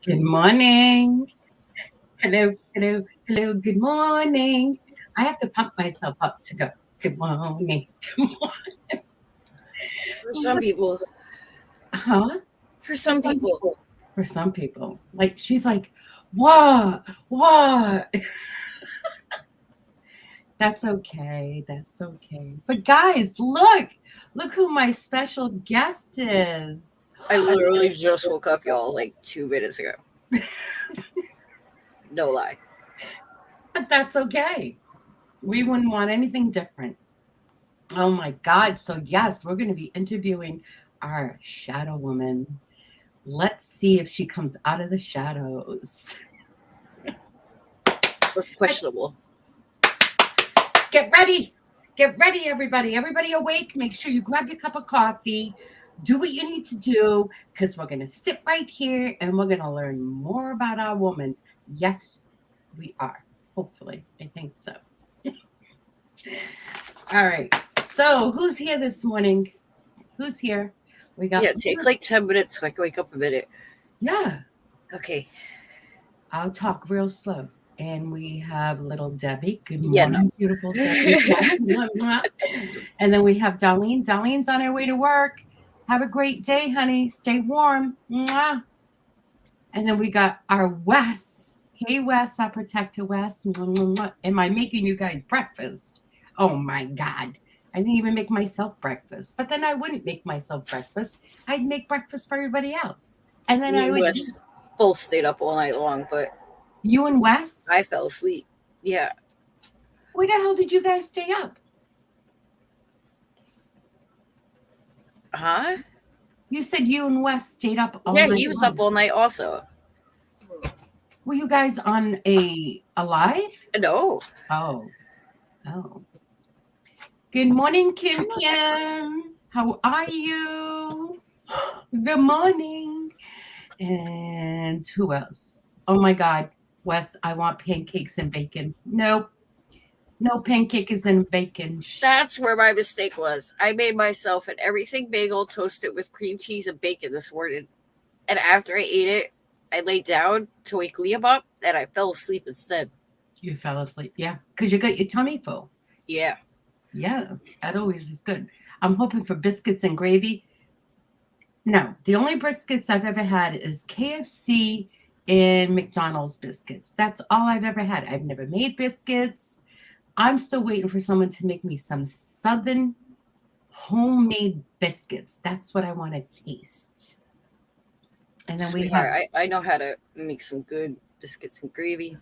Good morning. Hello, hello, hello. Good morning. I have to pump myself up to go. Good morning. For some people. Huh? For For some some people. people. For some people. Like she's like, what? What? That's okay. That's okay. But guys, look who my special guest is. I literally just woke up, y'all, like 2 minutes ago. No lie. But that's okay. We wouldn't want anything different. Oh my God. So, yes, we're going to be interviewing our shadow woman. Let's see if she comes out of the shadows. What's questionable? Get ready. Get ready, everybody. Everybody awake. Make sure you grab your cup of coffee. Do what you need to do because we're going to sit right here and we're going to learn more about our woman. Yes, we are. Hopefully. I think so. All right. So, who's here this morning? Who's here? We got. Yeah, take like 10 minutes so I can wake up a minute. Yeah. Okay. I'll talk real slow. And we have little Debbie. Good Yeah, no. morning, beautiful Debbie. Yes. Mwah, mwah. And then we have Darlene. Darlene's on her way to work. Have a great day, honey. Stay warm. Mwah. And then we got our Wes. Hey, Wes, our protector Wes. Mwah, mwah, mwah. Am I making you guys breakfast? Oh my God. I didn't even make myself breakfast. But then I wouldn't make myself breakfast. I'd make breakfast for everybody else. And then Me I and would. Wes both stayed up all night long, but You and Wes? I fell asleep. Yeah. Where the hell did you guys stay up? Huh? You said you and Wes stayed up all Yeah, night he was long. up all night also. Were you guys on a live? No. Oh, oh. Good morning, Kim Kim. How are you? Good morning. And who else? Oh my God, Wes, I want pancakes and bacon. No, no pancakes and bacon. That's where my mistake was. I made myself an everything bagel toasted with cream cheese and bacon this morning. And after I ate it, I laid down to wake Liam up and I fell asleep instead. You fell asleep, yeah, because you got your tummy full. Yeah. Yeah, that always is good. I'm hoping for biscuits and gravy. No, the only biscuits I've ever had is KFC and McDonald's biscuits. That's all I've ever had. I've never made biscuits. I'm still waiting for someone to make me some Southern homemade biscuits. That's what I want to taste. And then we have. Sweetheart, I know how to make some good biscuits and gravy.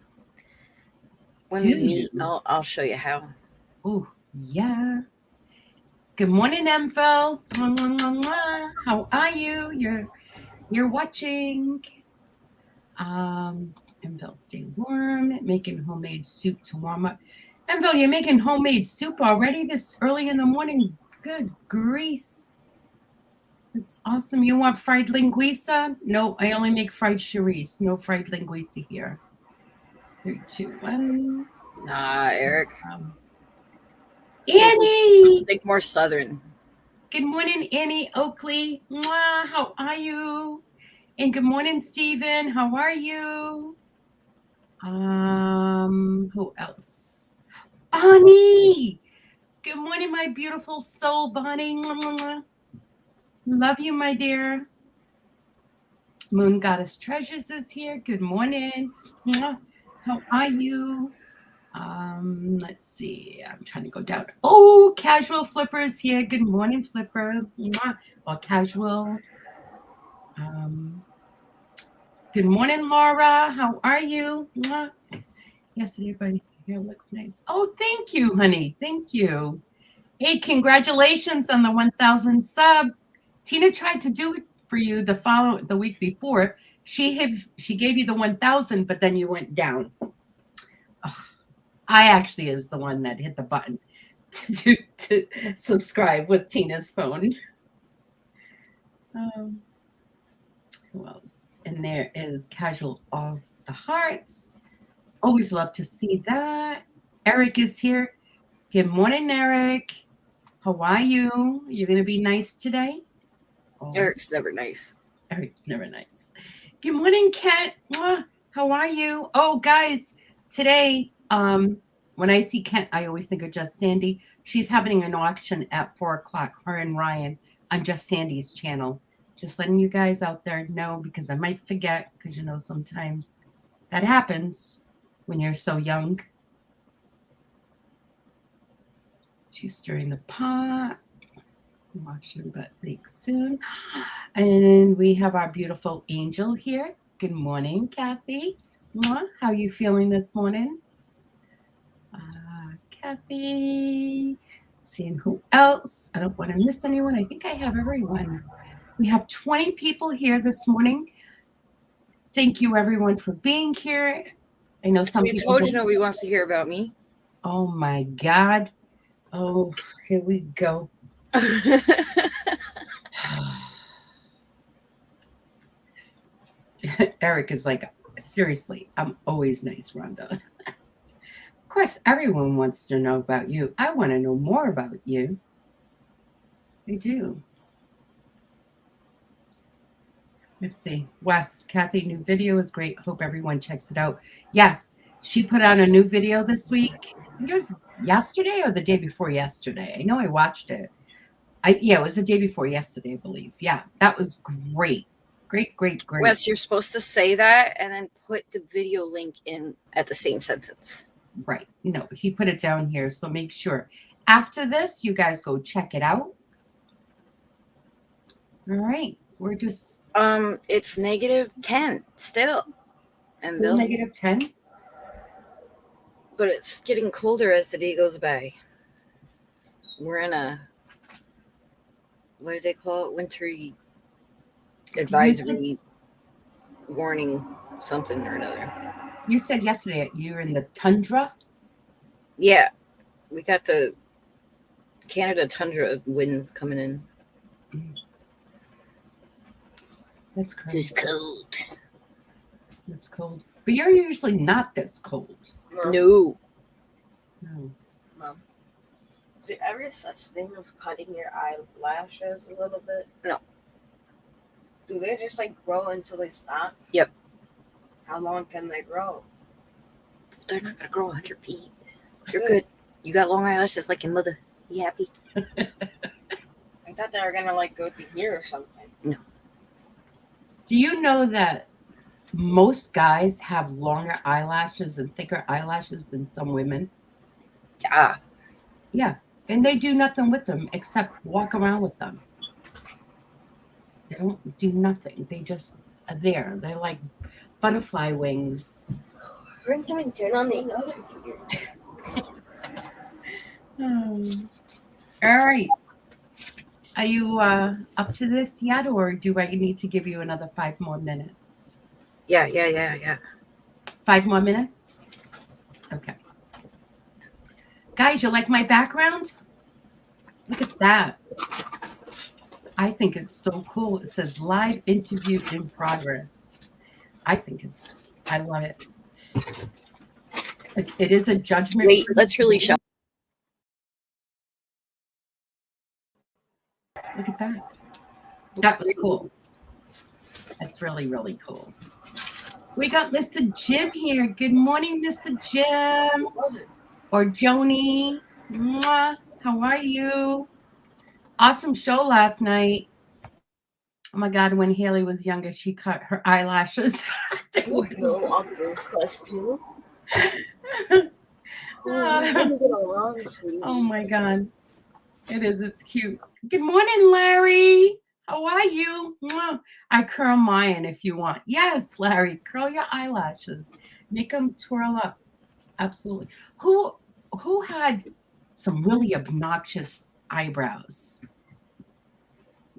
When Do we you? meet, I'll show you how. Oh, yeah. Good morning, Emphil. Mwah, mwah, mwah, mwah. How are you? You're watching. Emphil, stay warm. Making homemade soup to warm up. Emphil, you're making homemade soup already this early in the morning. Good grief. It's awesome. You want fried linguiça? No, I only make fried chorizo. No fried linguiça here. 3, 2, 1. Nah, Eric. Annie! Think more Southern. Good morning, Annie Oakley. Mwah, how are you? And good morning, Stephen. How are you? Who else? Bonnie. Good morning, my beautiful soul, Bonnie. Mwah, mwah, mwah. Love you, my dear. Moon Goddess Treasures is here. Good morning. Mwah. How are you? Let's see. I'm trying to go down. Oh, Casual Flipper's here. Good morning, Flipper. Mwah. Or Casual. Good morning, Laura. How are you? Mwah. Yes, everybody here looks nice. Oh, thank you, honey. Thank you. Hey, congratulations on the 1,000 sub. Tina tried to do it for you the week before. She gave you the 1,000, but then you went down. Ugh. I actually was the one that hit the button to subscribe with Tina's phone. Who else? And there is Casual of the Hearts. Always love to see that. Eric is here. Good morning, Eric. How are you? You're going to be nice today? Oh. Eric's never nice. Eric's never nice. Good morning, Kat. Mwah. How are you? Oh, guys, today, when I see Kent, I always think of Just Sandy. She's having an auction at 4:00, her and Ryan, on Just Sandy's channel. Just letting you guys out there know, because I might forget, because sometimes that happens when you're so young. She's stirring the pot. Wash your butt leak soon. And we have our beautiful angel here. Good morning, Kathy. Mwah. How are you feeling this morning? Kathy. Seeing who else. I don't want to miss anyone. I think I have everyone. We have 20 people here this morning. Thank you, everyone, for being here. I know some people. I told you nobody wants to hear about me. Oh, my God. Oh, here we go. Eric is like, seriously, I'm always nice, Rhonda. Of course, everyone wants to know about you. I want to know more about you. I do. Let's see. Wes, Kathy, new video is great. Hope everyone checks it out. Yes, she put out a new video this week. I think it was yesterday or the day before yesterday. I know I watched it. It was the day before yesterday, I believe. Yeah, that was great. Great. Wes, you're supposed to say that and then put the video link in at the same sentence. Right. No, he put it down here. So make sure. After this, you guys go check it out. All right. We're just... It's -10 still. And still -10? But it's getting colder as the day goes by. We're in a... what do they call it? Wintry advisory warning something or another. You said yesterday you're in the tundra? Yeah. We got the Canada tundra winds coming in. That's crazy. It's cold. It's cold. But you're usually not this cold. No. Mom, is there ever such thing of cutting your eyelashes a little bit? No. Do they just grow until they stop? Yep. How long can they grow? They're not gonna grow 100 feet. You're good. You got long eyelashes like your mother. You happy? I thought they were gonna go to here or something. No. Do you know that most guys have longer eyelashes and thicker eyelashes than some women? Yeah. Yeah. And they do nothing with them except walk around with them. They don't do nothing. They just are there. They're like butterfly wings. Frank, can we turn on the other heater? All right. Are you up to this yet, or do I need to give you another 5 more minutes? Yeah. 5 more minutes? Okay. Guys, you like my background? Look at that. I think it's so cool. It says live interview in progress. I love it. It is a judgment. Wait, let's really show. Look at that. That was cool. That's really, really cool. We got Mr. Jim here. Good morning, Mr. Jim. What was it? Or Joni. Mwah. How are you? Awesome show last night. Oh my God, when Haley was younger, she cut her eyelashes. No, those quests too. Oh my God. It is. It's cute. Good morning, Larry. How are you? Mwah. I curl mine if you want. Yes, Larry, curl your eyelashes. Make them twirl up. Absolutely. Who had some really obnoxious eyebrows?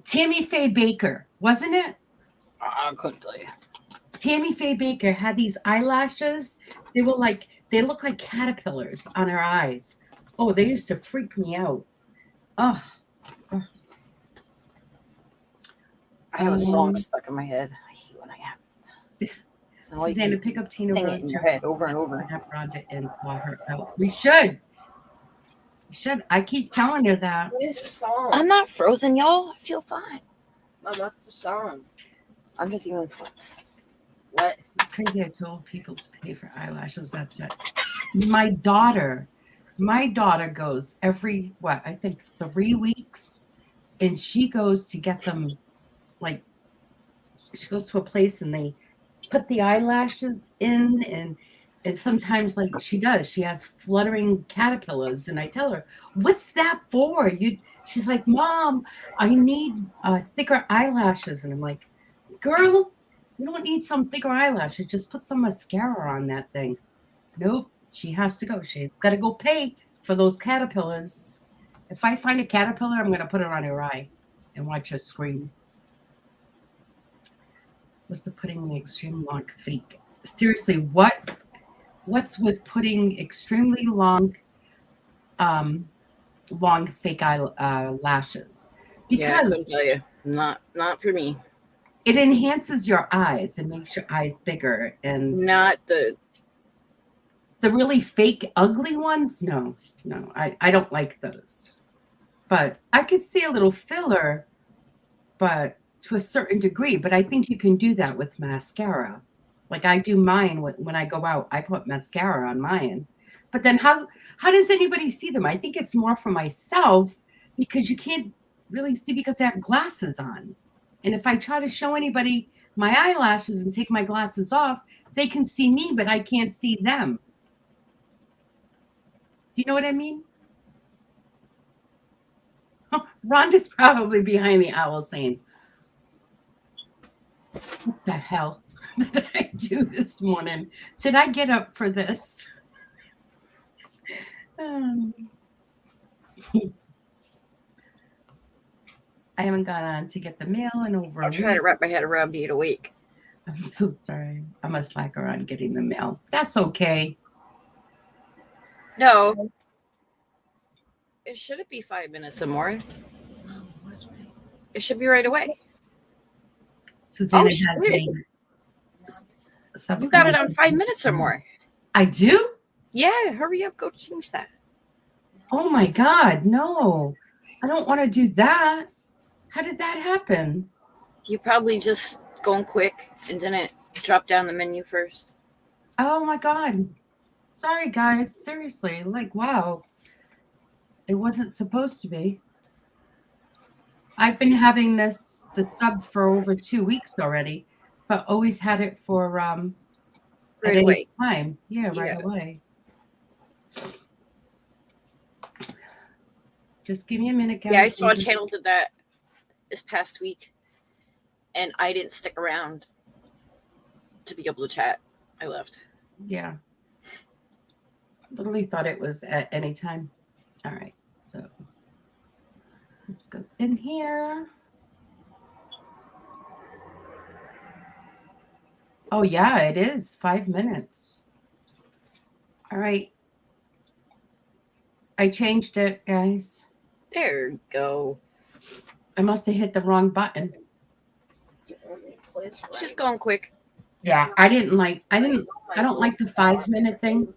Tammy Faye Baker, wasn't it? I couldn't tell you. Tammy Faye Baker had these eyelashes. They look like caterpillars on her eyes. Oh, they used to freak me out. Oh. I have a song stuck in my head. I hate when I have it. Susanna, pick up Tina. Sing it in your head over and over. Have Rhonda and claw her out. We should. I keep telling her that. What is the song? I'm not frozen, y'all. I feel fine. Mom, that's the song. I'm just doing flips. What? Crazy. I told people to pay for eyelashes. That's it. My daughter goes every, I think 3 weeks, and she goes to get them, like, she goes to a place and they put the eyelashes in, and sometimes, like, she has fluttering caterpillars, and I tell her, what's that for? She's like, Mom, I need thicker eyelashes. And I'm like, girl, you don't need some thicker eyelashes, just put some mascara on that thing. Nope, she has to go. She's got to go pay for those caterpillars. If I find a caterpillar, I'm going to put her on her eye and watch her scream. What's the putting the extreme long fake? Seriously, what's with putting extremely long fake lashes? Yeah, I couldn't Because tell you. Not for me. it enhances your eyes and makes your eyes bigger. And Not the really fake, ugly ones, no, I don't like those. But I could see a little filler, but to a certain degree. But I think you can do that with mascara. Like I do mine when I go out, I put mascara on mine. But then how does anybody see them? I think it's more for myself because you can't really see because I have glasses on. And if I try to show anybody my eyelashes and take my glasses off, they can see me, but I can't see them. Do you know what I mean? Rhonda's probably behind the owl saying, what the hell did I do this morning? Did I get up for this? I haven't gone on to get the mail in over I'll a try to week. wrap my head around being awake. I'm so sorry. I'm a slacker on getting the mail. That's okay. No. It shouldn't be 5 minutes or more. It should be right away. Susanna Oh, has shit. You got it on 5 minutes or more. I do? Yeah, hurry up. Go change that. Oh my God, no. I don't want to do that. How did that happen? You probably just going quick and didn't drop down the menu first. Oh my God. Sorry, guys. Seriously. Like, wow. It wasn't supposed to be. I've been having the sub for over 2 weeks already, but always had it for Right at away. any time. Yeah, right Yeah. away. Just give me a minute, guys. Yeah, I saw a channel did that this past week, and I didn't stick around to be able to chat. I left. Yeah. Literally thought it was at any time. All right, so let's go in here. Oh yeah, it is 5 minutes. All right. I changed it, guys. There you go. I must have hit the wrong button. It's just going quick. Yeah, I don't like the 5 minute thing.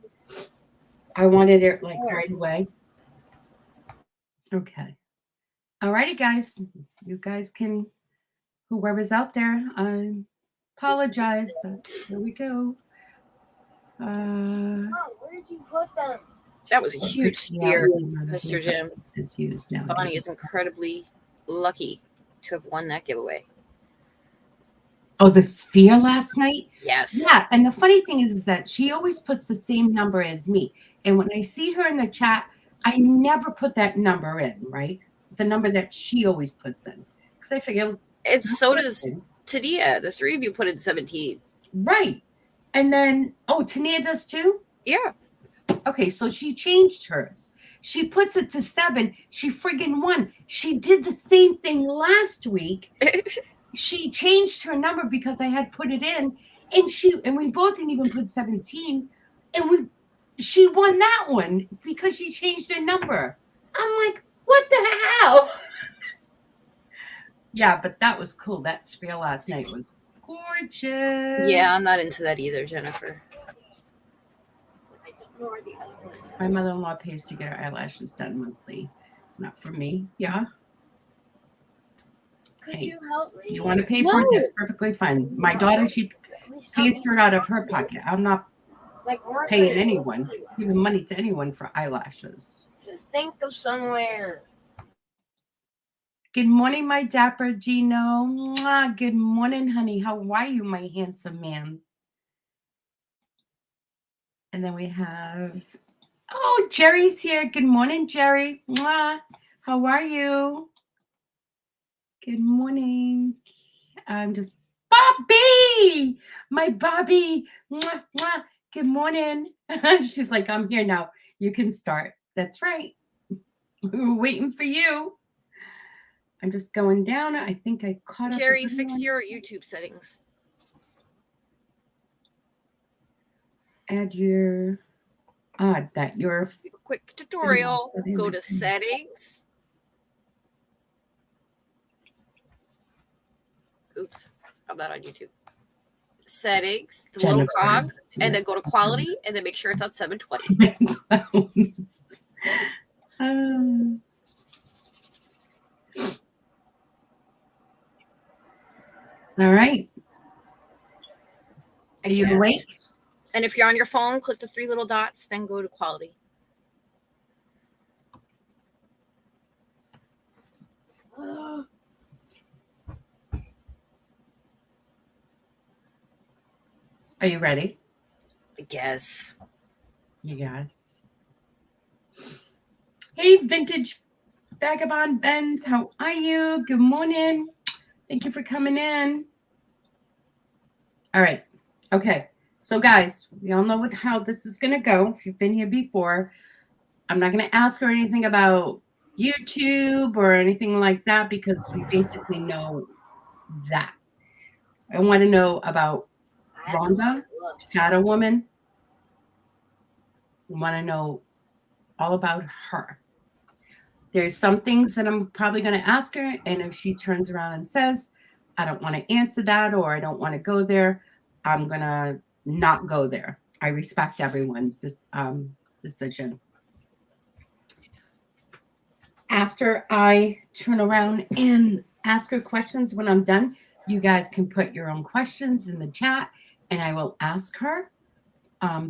I wanted it like right away. Okay. All righty, guys. You guys can, whoever's out there, I apologize, but here we go. Mom, where did you put them? That was a huge steer, Mr. Jim. It's used now. Bonnie is incredibly lucky to have won that giveaway. Oh, the sphere last night? Yes. Yeah, and the funny thing is that she always puts the same number as me. And when I see her in the chat, I never put that number in, right? The number that she always puts in. Because I figure... It's so does Tadia. The three of you put in 17. Right. And then, Tania does too? Yeah. Okay, so she changed hers. She puts it to 7. She friggin' won. She did the same thing last week. She changed her number because I had put it in, and we both didn't even put 17, and she won that one because she changed her number. I'm like, what the hell? Yeah, but that was cool. That sphere last night was gorgeous. Yeah, I'm not into that either, Jennifer. My mother-in-law pays to get her eyelashes done monthly. It's not for me. Yeah. Could you help me? You want to pay for it? That's perfectly fine. My daughter, pays for it out of her pocket. I'm not Like, weren't paying they- anyone, giving money to anyone for eyelashes. Just think of somewhere. Good morning, my dapper Gino. Mwah. Good morning, honey. How are you, my handsome man? And then we have, oh, Jerry's here. Good morning, Jerry. Mwah. How are you? Good morning. I'm just Bobby, my Bobby. Mwah, mwah. Good morning. She's like, I'm here now. You can start. That's right. We were waiting for you. I'm just going down. I think I caught up. Jerry, with fix everyone. your YouTube settings. Add your that your Quick tutorial. They Go to understand. settings. Oops, I'm not on YouTube. Settings, the little Jennifer. cog, and then go to quality, and then make sure it's on 720. All right. Are you Yes. awake? And if you're on your phone, click the 3 little dots, then go to quality. Are you ready? I guess. You guys. Hey, Vintage Vagabond Benz. How are you? Good morning. Thank you for coming in. All right. Okay. So, guys, we all know how this is going to go. If you've been here before, I'm not going to ask her anything about YouTube or anything like that because we basically know that. I want to know about Rhonda, Shadow Woman. I want to know all about her. There's some things that I'm probably going to ask her, and if she turns around and says, I don't want to answer that or I don't want to go there, I'm going to not go there. I respect everyone's decision. After I turn around and ask her questions when I'm done, you guys can put your own questions in the chat, and I will ask her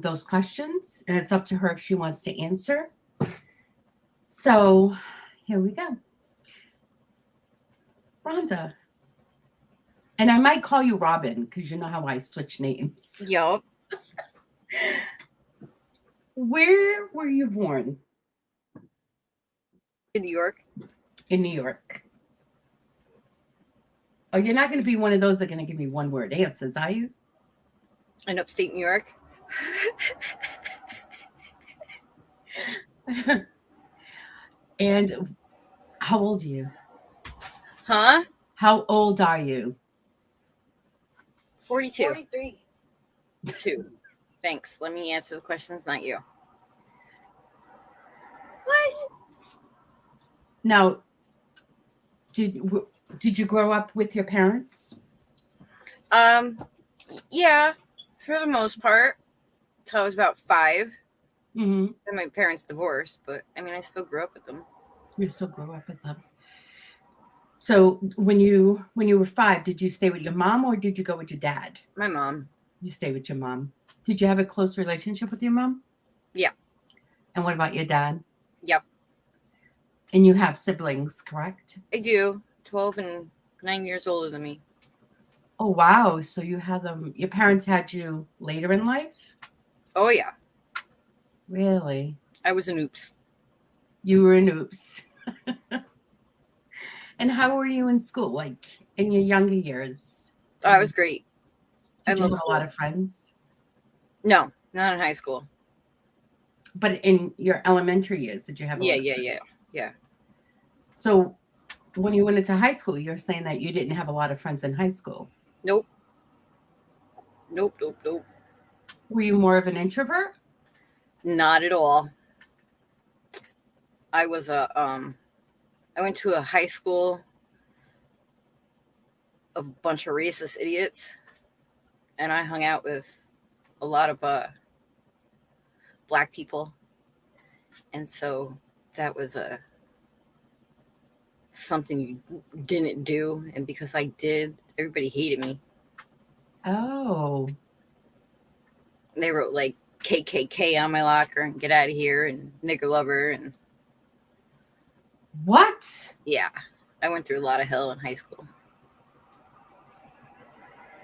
those questions, and it's up to her if she wants to answer. So here we go. Rhonda. And I might call you Robin because you know how I switch names. Yup. Where were you born? In New York. In New York. Oh, you're not going to be one of those that are going to give me one word answers, are you? In upstate New York. And how old are you? Huh? How old are you? 42. 43. 2. Thanks. Let me answer the questions, not you. What? Now, did you grow up with your parents? Yeah, for the most part. Till I was about 5. Mm-hmm. And my parents divorced, but I mean, I still grew up with them. You still grew up with them. So when you were 5, did you stay with your mom or did you go with your dad? My mom. You stayed with your mom. Did you have a close relationship with your mom? Yeah. And what about your dad? Yep. And you have siblings, correct? I do. 12 and 9 years older than me. Oh, wow. So you had them, your parents had you later in life? Oh, yeah. Really? I was an oops. You were an oops. And how were you in school, like in your younger years? Oh, I was great. Did you love have school. a lot of friends? No, not in high school. But in your elementary years, did you have a lot of friends? Yeah. So when you went into high school, you're saying that you didn't have a lot of friends in high school. Nope. Were you more of an introvert? Not at all. I was I went to a high school of a bunch of racist idiots, and I hung out with a lot of black people, and so that was something you didn't do, and because I did, everybody hated me. Oh, They wrote like KKK on my locker and get out of here and nigger lover. And what? yeah, I went through a lot of hell in high school.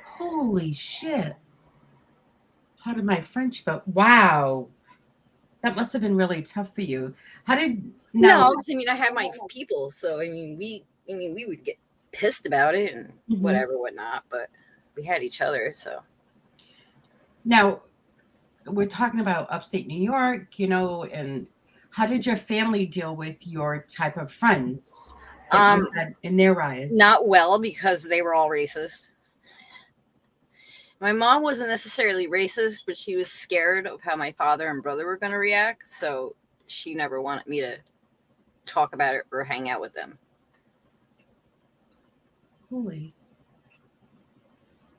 Holy shit. Pardon my French, but wow. That must have been really tough for you. How did now? No, 'cause, I mean, I had my people, so I mean, we would get pissed about it and Mhm. whatever, whatnot, but we had each other, so. Now, we're talking about upstate New York, and how did your family deal with your type of friends that you had in their eyes? Not well, because they were all racist. My mom wasn't necessarily racist, but she was scared of how my father and brother were going to react, so she never wanted me to talk about it or hang out with them. Holy.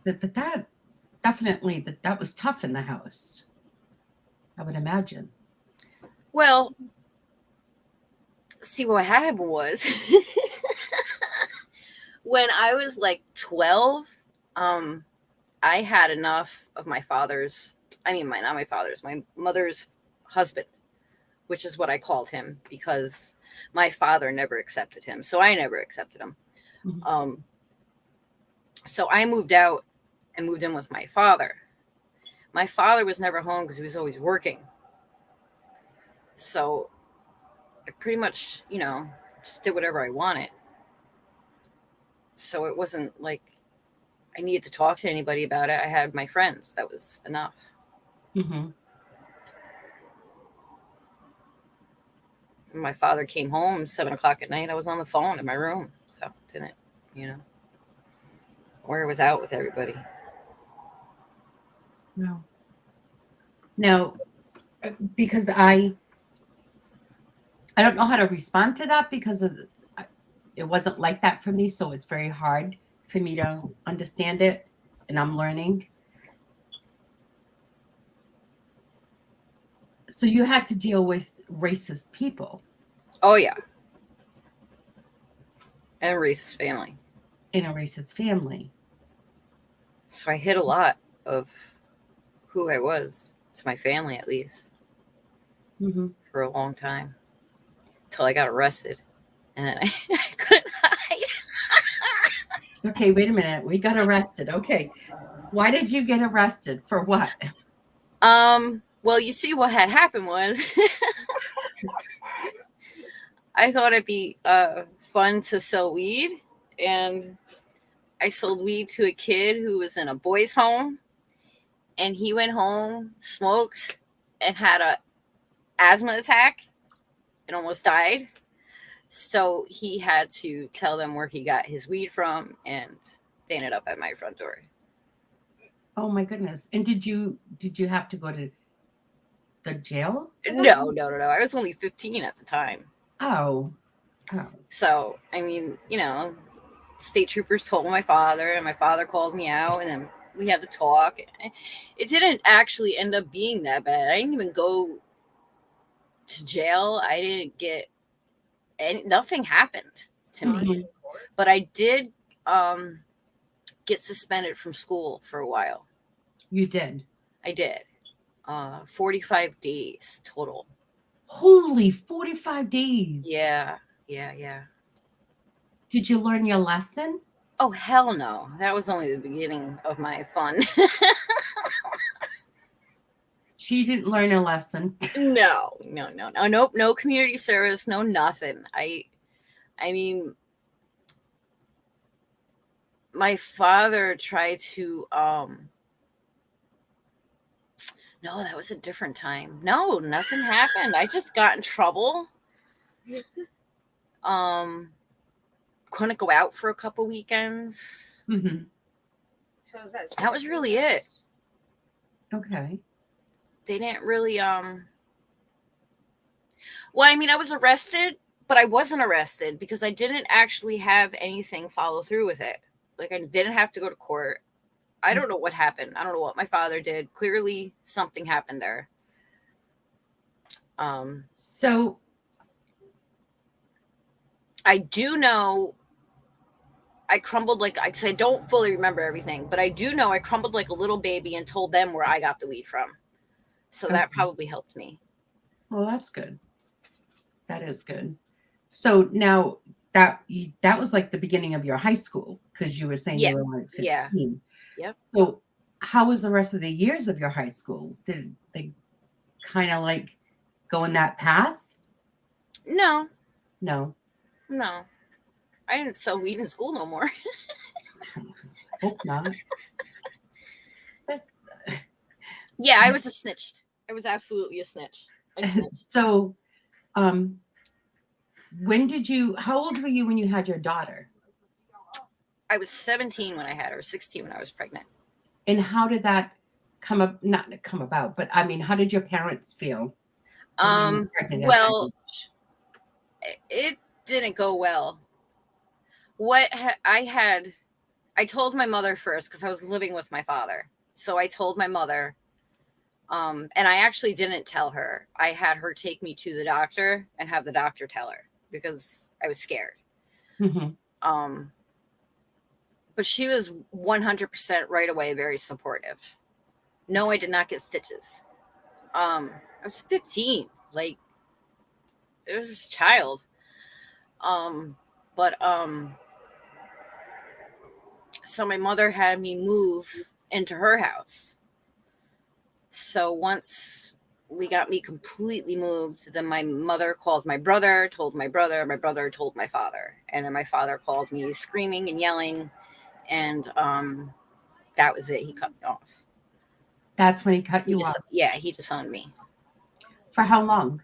That definitely that was tough in the house. I would imagine. Well, see, what happened was when I was like 12, I had enough of my father's, not my father's, my mother's husband, which is what I called him because my father never accepted him. So I never accepted him. Mhm. So I moved out and moved in with my father. My father was never home because he was always working. So I pretty much, just did whatever I wanted. So it wasn't like I needed to talk to anybody about it. I had my friends. That was enough. Mm-hmm. When my father came home 7:00 at night, I was on the phone in my room. So didn't, or I was out with everybody. No. Now, because I don't know how to respond to that because it wasn't like that for me, so it's very hard for me to understand it, and I'm learning. So you had to deal with racist people Oh, yeah. And racist family. in a racist family. So I hid a lot of who I was, to my family at least, Mm-hmm. for a long time. Until I got arrested. And then I couldn't hide. Okay, wait a minute. We got arrested. Okay. Why did you get arrested? For what? Well, you see, what had happened was I thought it'd be fun to sell weed, and I sold weed to a kid who was in a boys' home, and he went home, smoked, and had a asthma attack and almost died. So he had to tell them where he got his weed from, and they ended up at my front door. Oh my goodness. And did you have to go to the jail? No. I was only 15 at the time. Oh. So, state troopers told my father, and my father called me out, and then we had to talk. It didn't actually end up being that bad. I didn't even go to jail. I didn't get nothing happened to me. Mhm. But I did get suspended from school for a while. You did. I did. 45 days total. Holy 45 days. Yeah. Did you learn your lesson? Oh, hell no. That was only the beginning of my fun. She didn't learn a lesson. No. Nope, no community service, no nothing. I mean, my father tried to no, that was a different time. No, nothing happened. I just got in trouble. Couldn't go out for a couple weekends. Mm-hmm. So That was really it. Okay. They didn't really well, I was arrested, but I wasn't arrested because I didn't actually have anything follow through with it. Like, I didn't have to go to court. I don't know what happened. I don't know what my father did. Clearly something happened there. So I do know I crumbled like I don't fully remember everything, but I do know I crumbled like a little baby and told them where I got the weed from. So that probably helped me. Well, that's good. That is good. So now that was like the beginning of your high school, because you were saying you were like 15. Yep. So how was the rest of the years of your high school? Did they kind of like go in that path? No. No. I didn't sell weed in school no more. Hope not. Yeah, I was a snitch. I was absolutely a snitch. I snitched. So, how old were you when you had your daughter? I was 17 when I had her, 16 when I was pregnant. And how did that not come about, but I mean, how did your parents feel? Well, it didn't go well. I told my mother first because I was living with my father. So I told my mother, and I actually didn't tell her. I had her take me to the doctor and have the doctor tell her because I was scared. Mm-hmm. But she was 100% right away very supportive. No, I did not get stitches. I was 15. Like, it was a child. So my mother had me move into her house. So once we got me completely moved, then my mother called my brother, told my brother told my father. And then my father called me screaming and yelling. And that was it. He cut me off. That's when he cut you off? Yeah, he disowned me. For how long?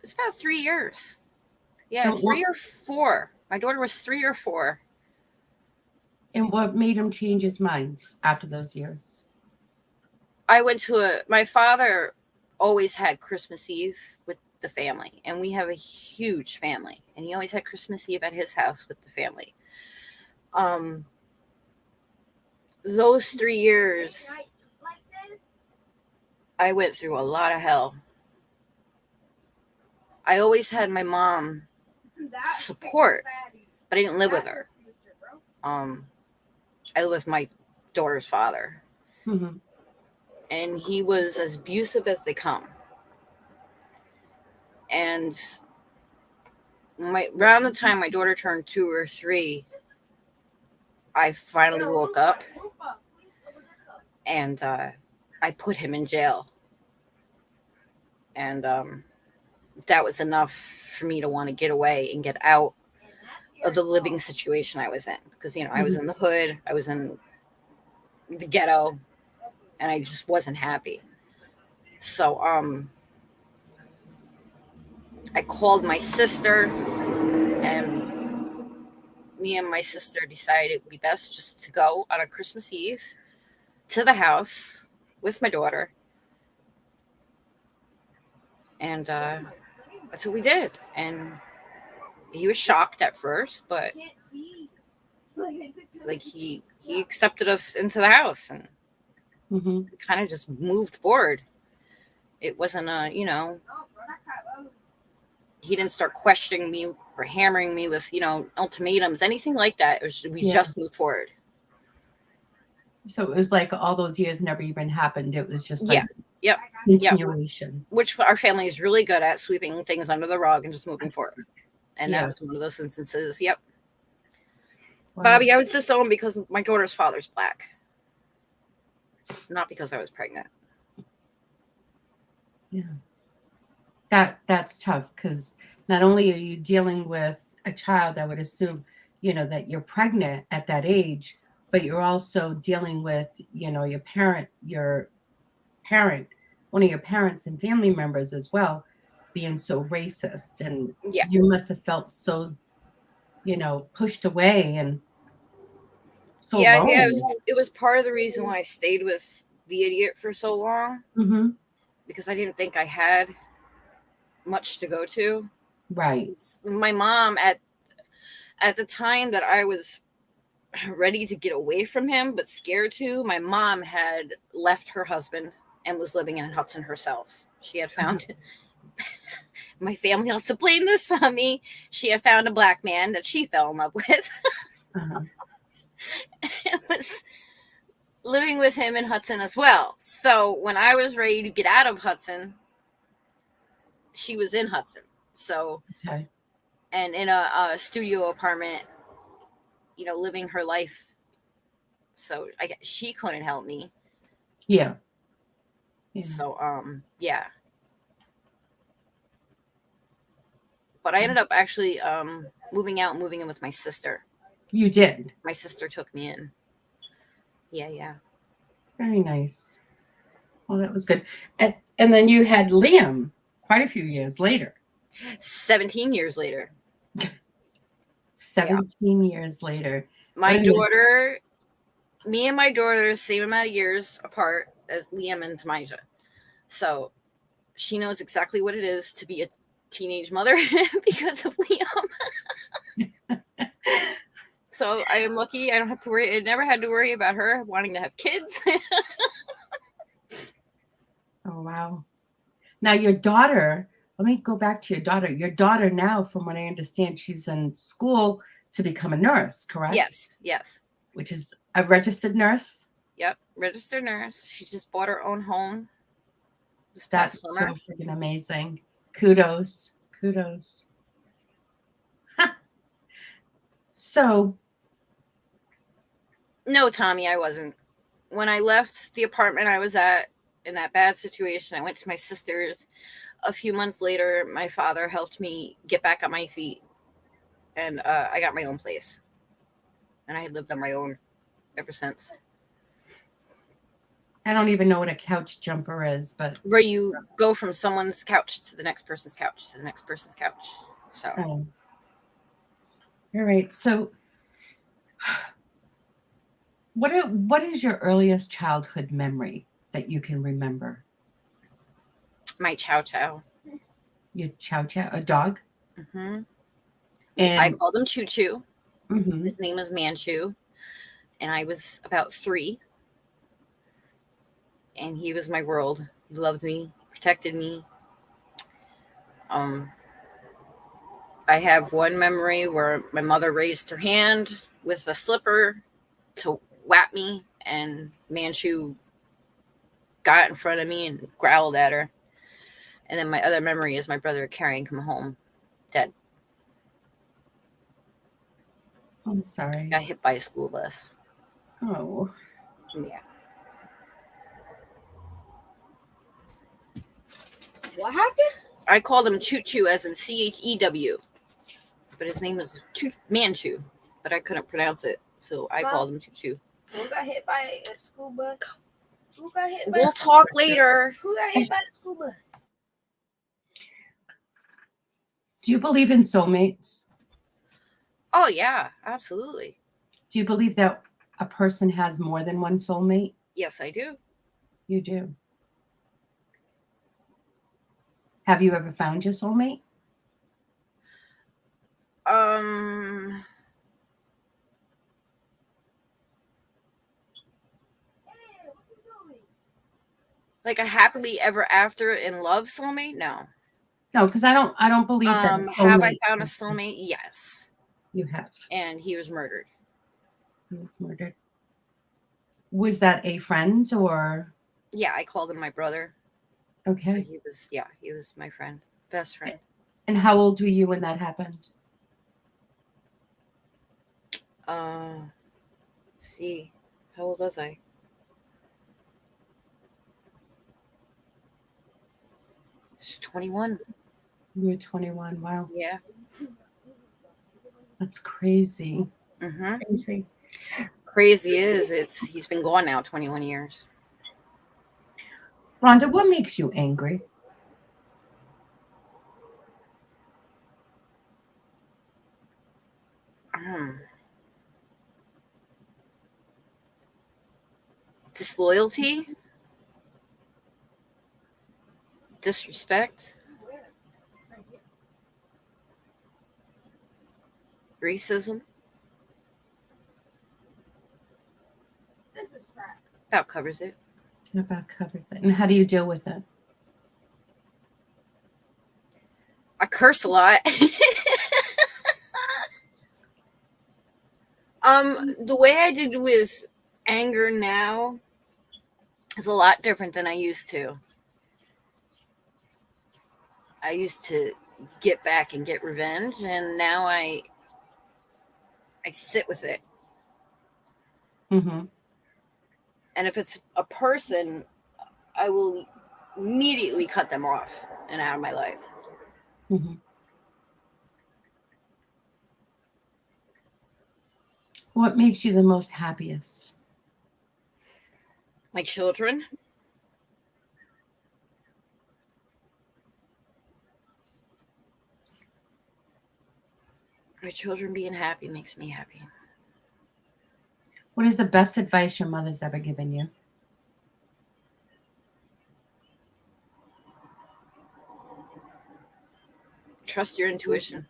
It's about 3 years. Yeah, 3 or 4. My daughter was 3 or 4. And what made him change his mind after those years? My father always had Christmas Eve with the family, and we have a huge family, and he always had Christmas Eve at his house with the family. Those 3 years, I went through a lot of hell. I always had my mom support, but I didn't live with her. I lived with my daughter's father. Mm-hmm. And he was as abusive as they come. And around the time my daughter turned 2 or 3, I finally woke up, and I put him in jail. And that was enough for me to want to get away and get out of the living situation I was in. Because, I was in the hood, I was in the ghetto, and I just wasn't happy. So I called my sister, and me and my sister decided it would be best just to go on a Christmas Eve to the house with my daughter. And that's what we did. And he was shocked at first, but like he accepted us into the house, and kind of just moved forward. It wasn't he didn't start questioning me or hammering me with, ultimatums, anything like that. It was we just moved forward. So it was like all those years never even happened. It was just like continuation. Which our family is really good at, sweeping things under the rug and just moving forward. And that was one of those instances. Yep. Wow. Bobby, I was disowned because my daughter's father's black. Not because I was pregnant. Yeah. That's tough, because not only are you dealing with a child that would assume, that you're pregnant at that age, but you're also dealing with, your parent, one of your parents and family members as well, being so racist. And you must have felt so, pushed away and so alone. Yeah, it was part of the reason why I stayed with the idiot for so long. Mm-hmm. Because I didn't think I had much to go to. Right. My mom, at the time that I was ready to get away from him but scared to, my mom had left her husband and was living in Hudson herself. She had found my family also blamed this on me. She had found a black man that she fell in love with. Uh-huh. And was living with him in Hudson as well. So when I was ready to get out of Hudson, she was in Hudson. So, Okay. and in a studio apartment, living her life. So she couldn't help me. Yeah. Yeah. So, yeah. But I ended up actually moving out and moving in with my sister. You did. My sister took me in. Yeah. Very nice. Well, that was good. And then you had Liam quite a few years later. 17 years later. 17 years later. My Wait a minute. daughter, me and my daughter, are the same amount of years apart as Liam and Tamaja. So she knows exactly what it is to be a teenage mother because of Liam. So I am lucky. I don't have to worry. I never had to worry about her wanting to have kids. Oh, wow. Now, your daughter, let me go back to your daughter. Your daughter now, from what I understand, she's in school to become a nurse, correct? Yes. Which is a registered nurse? Yep, registered nurse. She just bought her own home this That's past so summer. freaking amazing. Kudos. Huh. So, No, Tommy, I wasn't. When I left the apartment I was at in that bad situation, I went to my sister's. A few months later, my father helped me get back on my feet, and I got my own place. And I had lived on my own ever since. I don't even know what a couch jumper is, but Where you go from someone's couch to the next person's couch to the next person's couch. So, all right. So, what is your earliest childhood memory that you can remember? my chow chow. Your chow, a dog? Mm-hmm. And I called him Choo Choo. mhm. His name was Manchu. And I was about 3. And he was my world. He loved me, protected me. I have one memory where my mother raised her hand with a slipper to whap me, and Manchu got in front of me and growled at her. And then my other memory is my brother carrying him home, dead. I'm sorry. Got hit by a school bus. Oh, Yeah. What happened? I called him Choo Choo as in Chew, but his name was Manchu, but I couldn't pronounce it, so I called him Choo Choo. Who got hit by a school bus? Who got hit by We'll a school talk bus? later. Who got hit by the school bus? do you believe in soulmates? Oh, yeah, absolutely. Do you believe that a person has more than one soulmate? Yes, I do. You do. Have you ever found your soulmate? Like a happily ever after in love soulmate? No. No, because I don't believe that. Have I found a soulmate? Yes. You have. And he was murdered. He was murdered. Was that a friend or? Yeah, I called him my brother. Okay. He was my friend, best friend. And how old were you when that happened? Let's see, how old was I? Just 21. You were 21. Wow. Yeah. That's crazy. Mm-hmm. Crazy. Crazy is he's been gone now 21 years. Rhonda, what makes you angry? Disloyalty, disrespect, racism. This is right. That covers it. About covers it. And how do you deal with it? I curse a lot. The way I did with anger now is a lot different than I used to. I used to get back and get revenge, and now I sit with it. Mm-hmm. And if it's a person, I will immediately cut them off and out of my life. Mm-hmm. What makes you the most happiest? My children. My children being happy makes me happy. What is the best advice your mother's ever given you? Trust your intuition.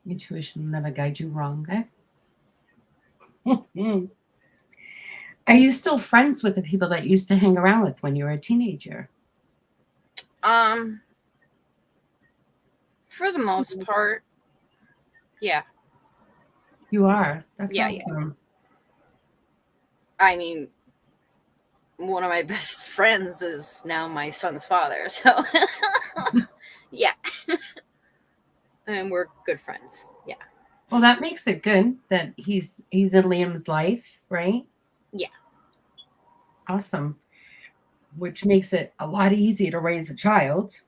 Intuition will never guide you wrong, eh? Are you still friends with the people that you used to hang around with when you were a teenager? For the most part, yeah. You are. That's Yeah. awesome. I mean, one of my best friends is now my son's father, so yeah. And we're good friends. Yeah. Well, that makes it good that he's in Liam's life, right? Yeah. Awesome. Which makes it a lot easier to raise a child.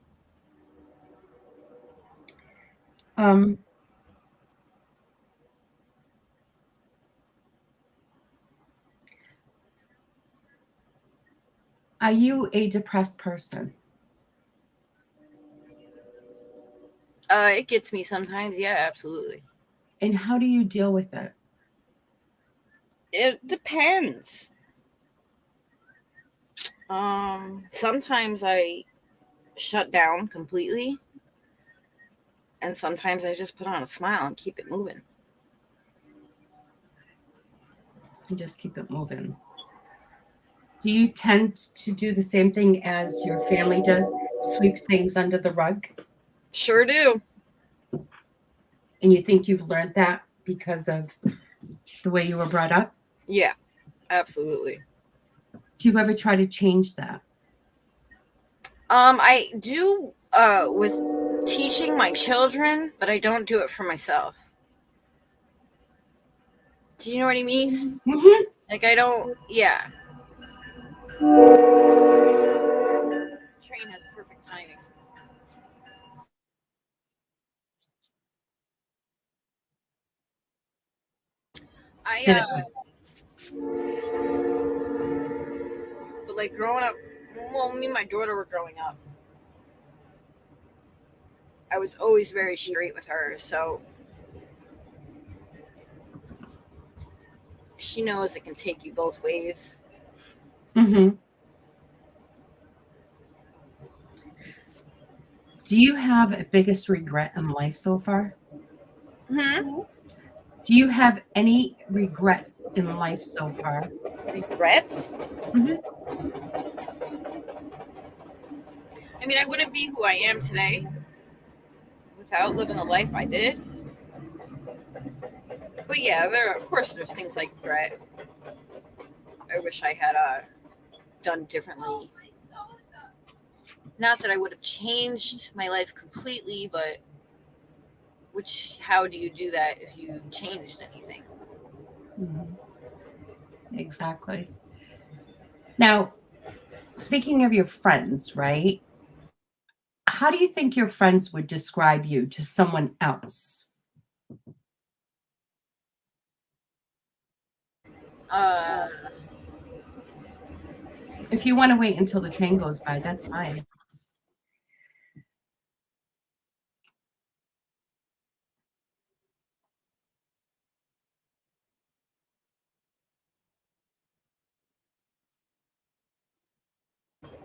Are you a depressed person? It gets me sometimes. Yeah, absolutely. And how do you deal with it? It depends. Sometimes I shut down completely, and sometimes I just put on a smile and keep it moving. And just keep it moving. Do you tend to do the same thing as your family does? Sweep things under the rug? Sure do. And you think you've learned that because of the way you were brought up? Yeah, absolutely. Do you ever try to change that? I do with teaching my children, but I don't do it for myself. Do you know what I mean? Mm-hmm. Like I don't. Yeah. Train has perfect timing. But like growing up, well, me and my daughter were growing up. I was always very straight with her, so she knows it can take you both ways. Mm-hmm. Do you have a biggest regret in life so far? Hmm. Do you have any regrets in life so far? Regrets? Mm-hmm. I mean, I wouldn't be who I am today without living the life I did. But yeah, of course there's things I regret. I wish I had done differently. Not that I would have changed my life completely, but how do you do that if you changed anything? Mm-hmm. Exactly. Now, speaking of your friends, right? How do you think your friends would describe you to someone else? Uh, If you want to wait until the train goes by, that's fine.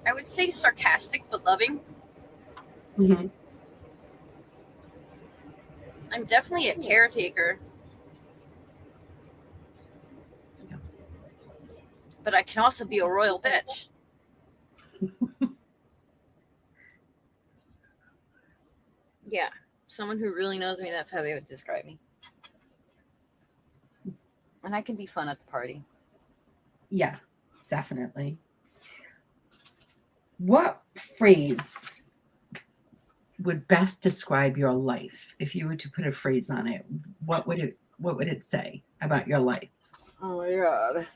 I would say sarcastic but loving. Mm-hmm. I'm definitely a caretaker. Yeah. But I can also be a royal bitch. Yeah. Someone who really knows me, that's how they would describe me. And I can be fun at the party. Yeah, definitely. What phrase would best describe your life? If you were to put a phrase on it, what would it say about your life? Oh my god.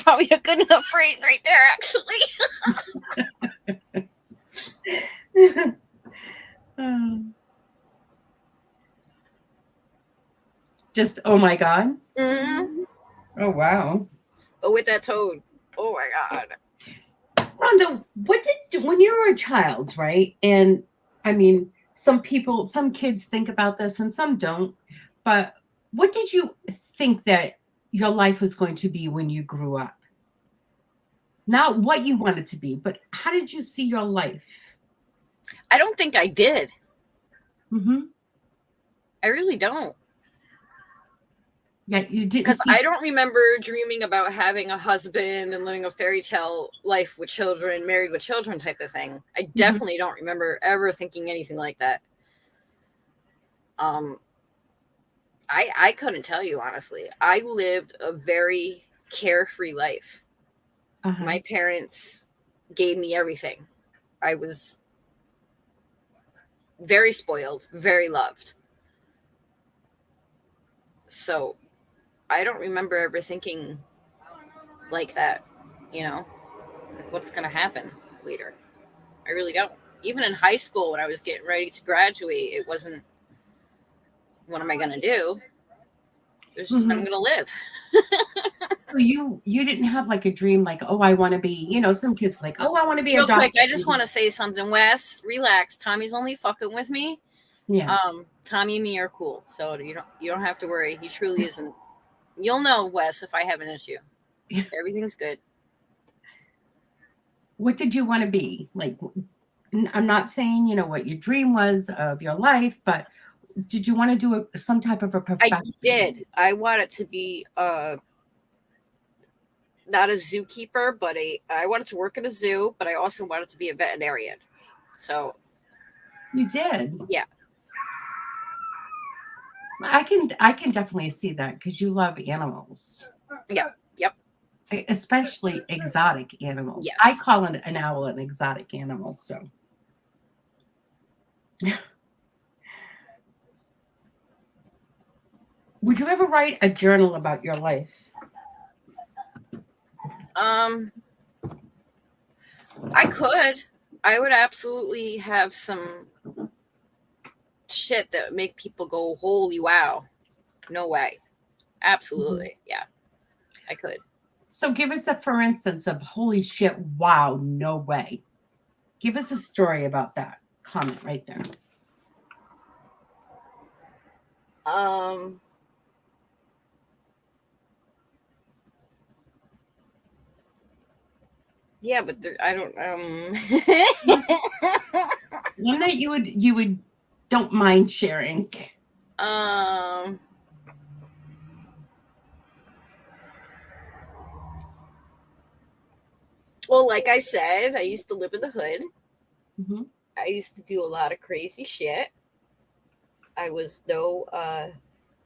Probably a good enough phrase right there, actually. Just oh my god. Mm-hmm. Oh wow. But with that toad, oh my god. Rhonda, when you were a child, right? And I mean, some kids think about this and some don't, but what did you think that your life was going to be when you grew up? Not what you wanted to be, but how did you see your life? I don't think I did. Mm-hmm. I really don't. Yeah, you didn't. Because I don't remember dreaming about having a husband and living a fairy tale life with children, married with children type of thing. I definitely don't remember ever thinking anything like that. I couldn't tell you, honestly. I lived a very carefree life. Uh-huh. My parents gave me everything. I was very spoiled, very loved. So I don't remember ever thinking like that, like what's going to happen later. I really don't. Even in high school, when I was getting ready to graduate, it wasn't, what am I going to do? It was just, I'm going to live. So you didn't have like a dream, like, oh, I want to be, some kids like, oh, I want to be Real a doctor. quick, I just want to say something. Wes, relax. Tommy's only fucking with me. Yeah. Tommy and me are cool, so you don't have to worry. He truly isn't. You'll know, Wes, if I have an issue. Everything's good. What did you want to be? Like, I'm not saying, what your dream was of your life, but did you want to do some type of a profession? I did. I wanted to be not a zookeeper, but I wanted to work at a zoo, but I also wanted to be a veterinarian. So you did? Yeah. I can definitely see that because you love animals. Yeah. Yep. Especially exotic animals. Yes. I call an owl an exotic animal, so. Would you ever write a journal about your life? I could. I would absolutely have some shit that would make people go, holy wow. No way. Absolutely. Yeah. I could. So give us for instance of holy shit, wow, no way. Give us a story about that. Comment right there. Yeah, but I don't One that you would don't mind sharing. Well, like I said, I used to live in the hood. Mm-hmm. I used to do a lot of crazy shit. I was no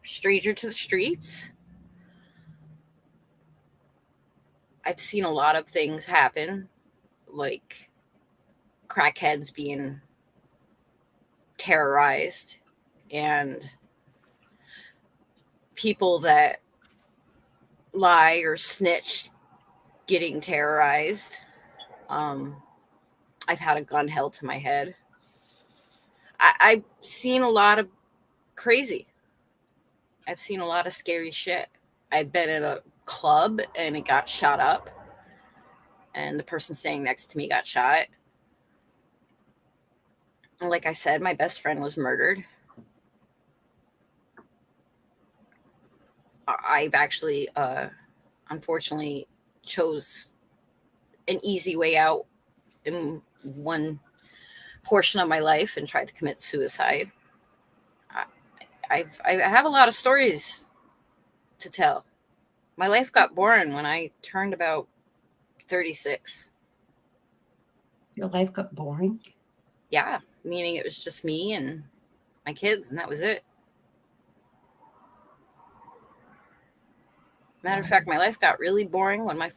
stranger to the streets. I've seen a lot of things happen, like crackheads being terrorized and people that lie or snitch getting terrorized. I've had a gun held to my head. I've seen a lot of crazy. I've seen a lot of scary shit. I've been at a club and it got shot up and the person standing next to me got shot. Like I said, my best friend was murdered. I've actually unfortunately chose an easy way out in one portion of my life and tried to commit suicide. I have a lot of stories to tell. My life got boring when I turned about 36. Your life got boring? Yeah. meaning it was just me and my kids, and that was it. Matter of fact, my life got really boring when my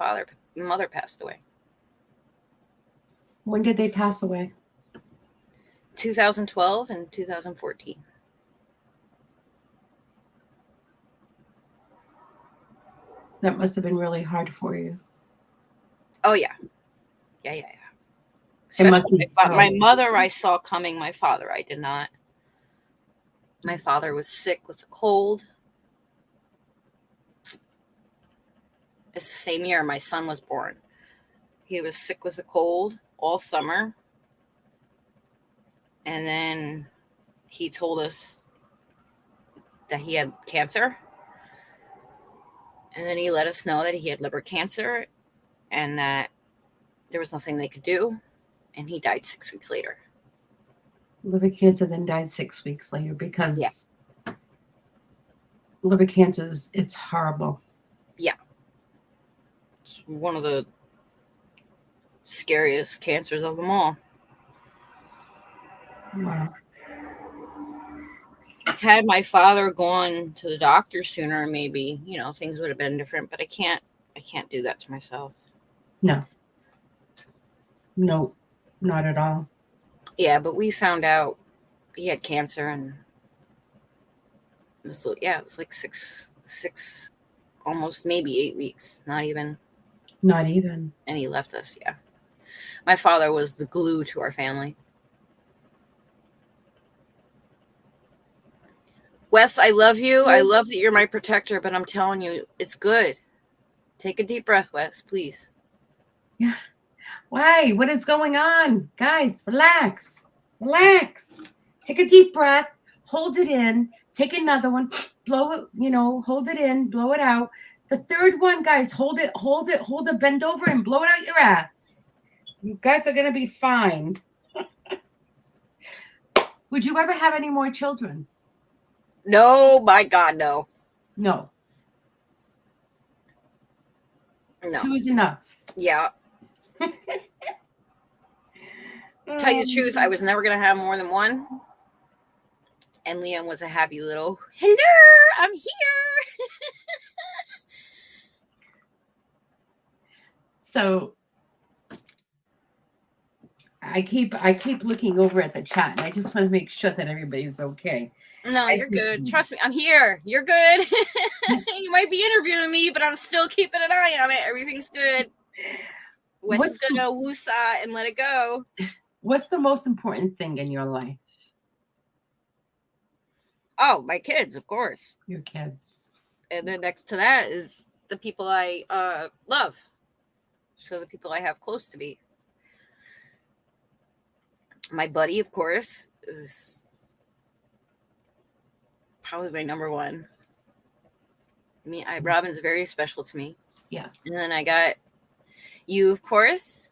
mother passed away. When did they pass away? 2012 and 2014. That must have been really hard for you. Oh, yeah. Yeah. It must be My mother I saw coming. My father I did not. My father was sick with a cold. It's the same year my son was born. He was sick with a cold all summer. And then he told us that he had cancer. And then he let us know that he had liver cancer and that there was nothing they could do. And he died 6 weeks later. Liver cancer, then died 6 weeks later because liver cancer it's horrible. Yeah. It's one of the scariest cancers of them all. Wow. Had my father gone to the doctor sooner, maybe, things would have been different, but I can't do that to myself. No, not at all. Yeah, but we found out he had cancer, and it was like six, almost maybe 8 weeks, not even. And he left us. Yeah. My father was the glue to our family. Wes, I love you. I love that you're my protector, but I'm telling you, it's good. Take a deep breath, Wes, please. Yeah. Why? What is going on? Guys, relax. Take a deep breath. Hold it in. Take another one. Blow it, hold it in. Blow it out. The third one, guys, hold it, bend over and blow it out your ass. You guys are going to be fine. Would you ever have any more children? No, my God, no. No. 2 is enough. Yeah. Tell you the truth, I was never going to have more than one. And Liam was a happy little, hello, I'm here. So I keep looking over at the chat, and I just want to make sure that everybody's okay. No, you're good. Trust me, I'm here. You're good. You might be interviewing me, but I'm still keeping an eye on it. Everything's good. Wes is going to woosah and let it go. What's the most important thing in your life? Oh, my kids, of course. Your kids. And then next to that is the people I love. So the people I have close to me. My buddy, of course, is probably my number one. Robin's very special to me. Yeah. And then I got you, of course,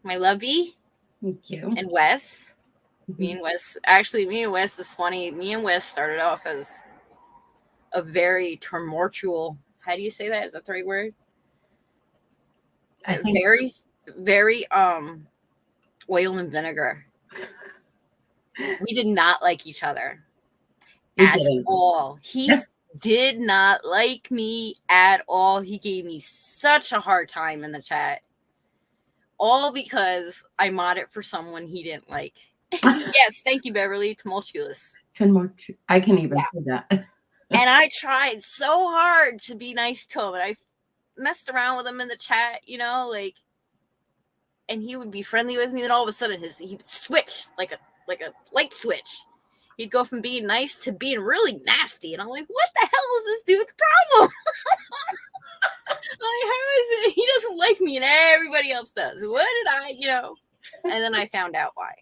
my lovey. Thank you. And Wes. Mm-hmm. Me and Wes is funny. Me and Wes started off as a very tumultuous. How do you say that? Is that the right word? Very oil and vinegar. We did not like each other at all. He did not like me at all. He gave me such a hard time in the chat. All because I modded for someone he didn't like. Yes, thank you, Beverly. Tumultuous. I can even say that. And I tried so hard to be nice to him. And I messed around with him in the chat, and he would be friendly with me. Then all of a sudden he would switch like a light switch. He'd go from being nice to being really nasty. And I'm like, what the hell is this dude's problem? Like, how is it? He doesn't like me and everybody else does. What did I, And then I found out why.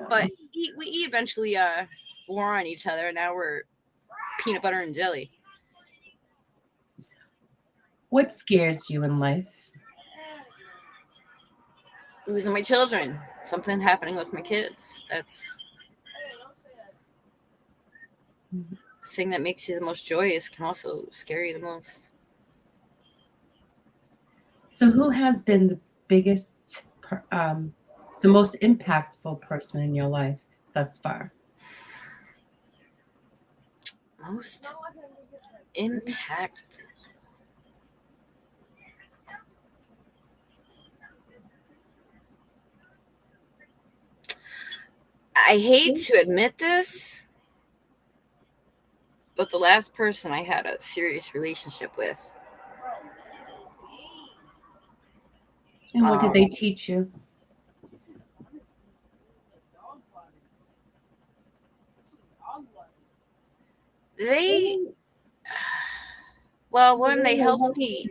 But we eventually wore on each other. And now we're peanut butter and jelly. What scares you in life? Losing my children. Something happening with my kids. That's the thing that makes you the most joyous can also scare you the most. So who has been the biggest The most impactful person in your life thus far. Most impact. I hate to admit this, but the last person I had a serious relationship with. And what did they teach you? They helped me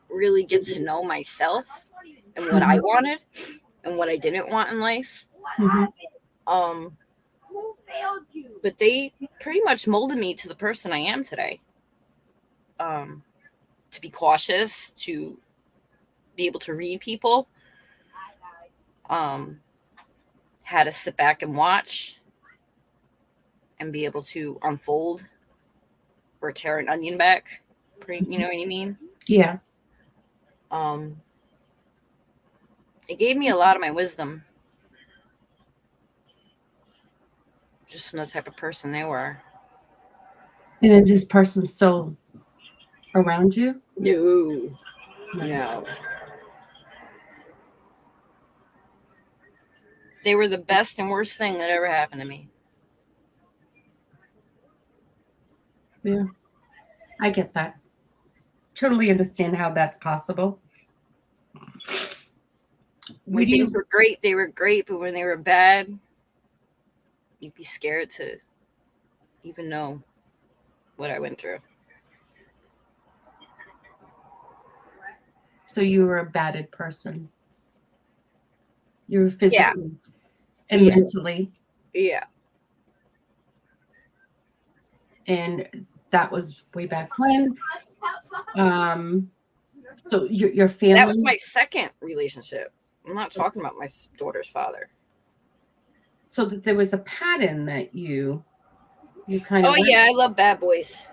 really get to know myself and what I wanted and what I didn't want in life. Mm-hmm. But they pretty much molded me to the person I am today. To be cautious, to be able to read people, how to sit back and watch and be able to unfold or tear an onion back. You know what I mean? Yeah. It gave me a lot of my wisdom. Just from the type of person they were. And is this person still around you? No. Right. No. They were the best and worst thing that ever happened to me. Yeah. I get that. Totally understand how that's possible. When things were great, they were great, but when they were bad, you'd be scared to even know what I went through. So you were a battered person. You were physically and mentally. Yeah. And that was way back when. So your family. That was my second relationship. I'm not talking about my daughter's father. So that there was a pattern that you kind of. Oh yeah, I love bad boys.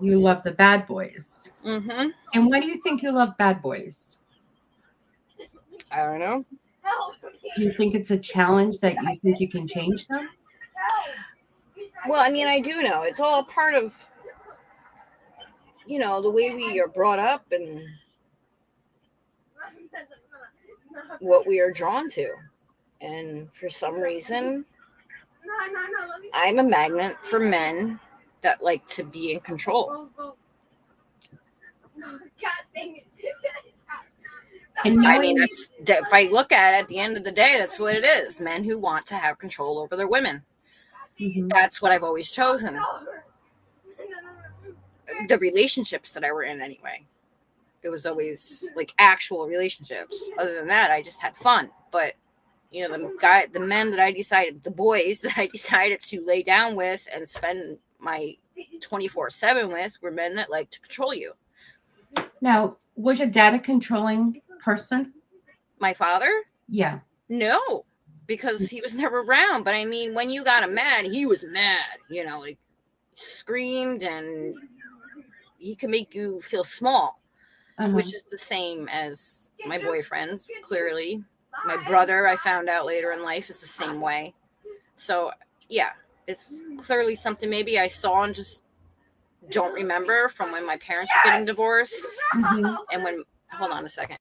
You love the bad boys. Mm-hmm. And why do you think you love bad boys? I don't know. Do you think it's a challenge that you think you can change them? Well, I mean, I do know. It's all part of, the way we are brought up and what we are drawn to. And for some reason, I'm a magnet for men that like to be in control. And I mean, if I look at it at the end of the day, that's what it is. Men who want to have control over their women. Mm-hmm. That's what I've always chosen. The relationships that I were in anyway. It was always like actual relationships. Other than that, I just had fun. But, the men that the boys that I decided to lay down with and spend my 24/7 with were men that like to control you. Now, was your dad a controlling person? My father? Yeah. No, because he was never around. But I mean, when you got him mad, he was mad, like screamed, and he can make you feel small, which is the same as my boyfriends, clearly. My brother, I found out later in life, is the same way. So, yeah, it's clearly something maybe I saw and just don't remember from when my parents were getting divorced. Mm-hmm. And when, hold on a second.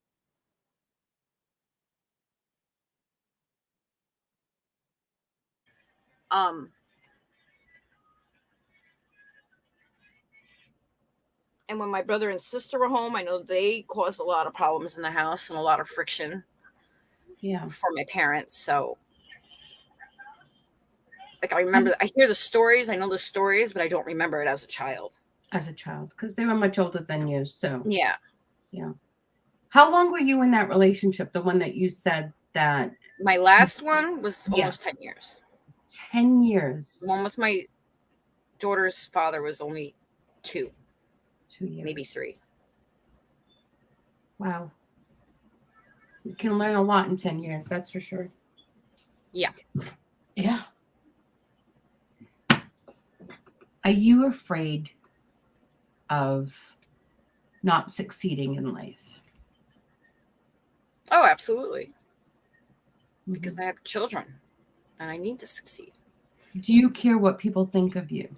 And when my brother and sister were home, I know they caused a lot of problems in the house and a lot of friction. Yeah. For my parents. So, like, I remember, I hear the stories, I know the stories, but I don't remember it as a child. Because they were much older than you. So, yeah. How long were you in that relationship? The one that you said that. My last one was almost 10 years. 10 years. The one with my daughter's father was only 2. 2 years. Maybe 3. Wow. You can learn a lot in 10 years, that's for sure. Yeah. Yeah. Are you afraid of not succeeding in life? Oh, absolutely. Because Mhm. I have children and I need to succeed. Do you care what people think of you?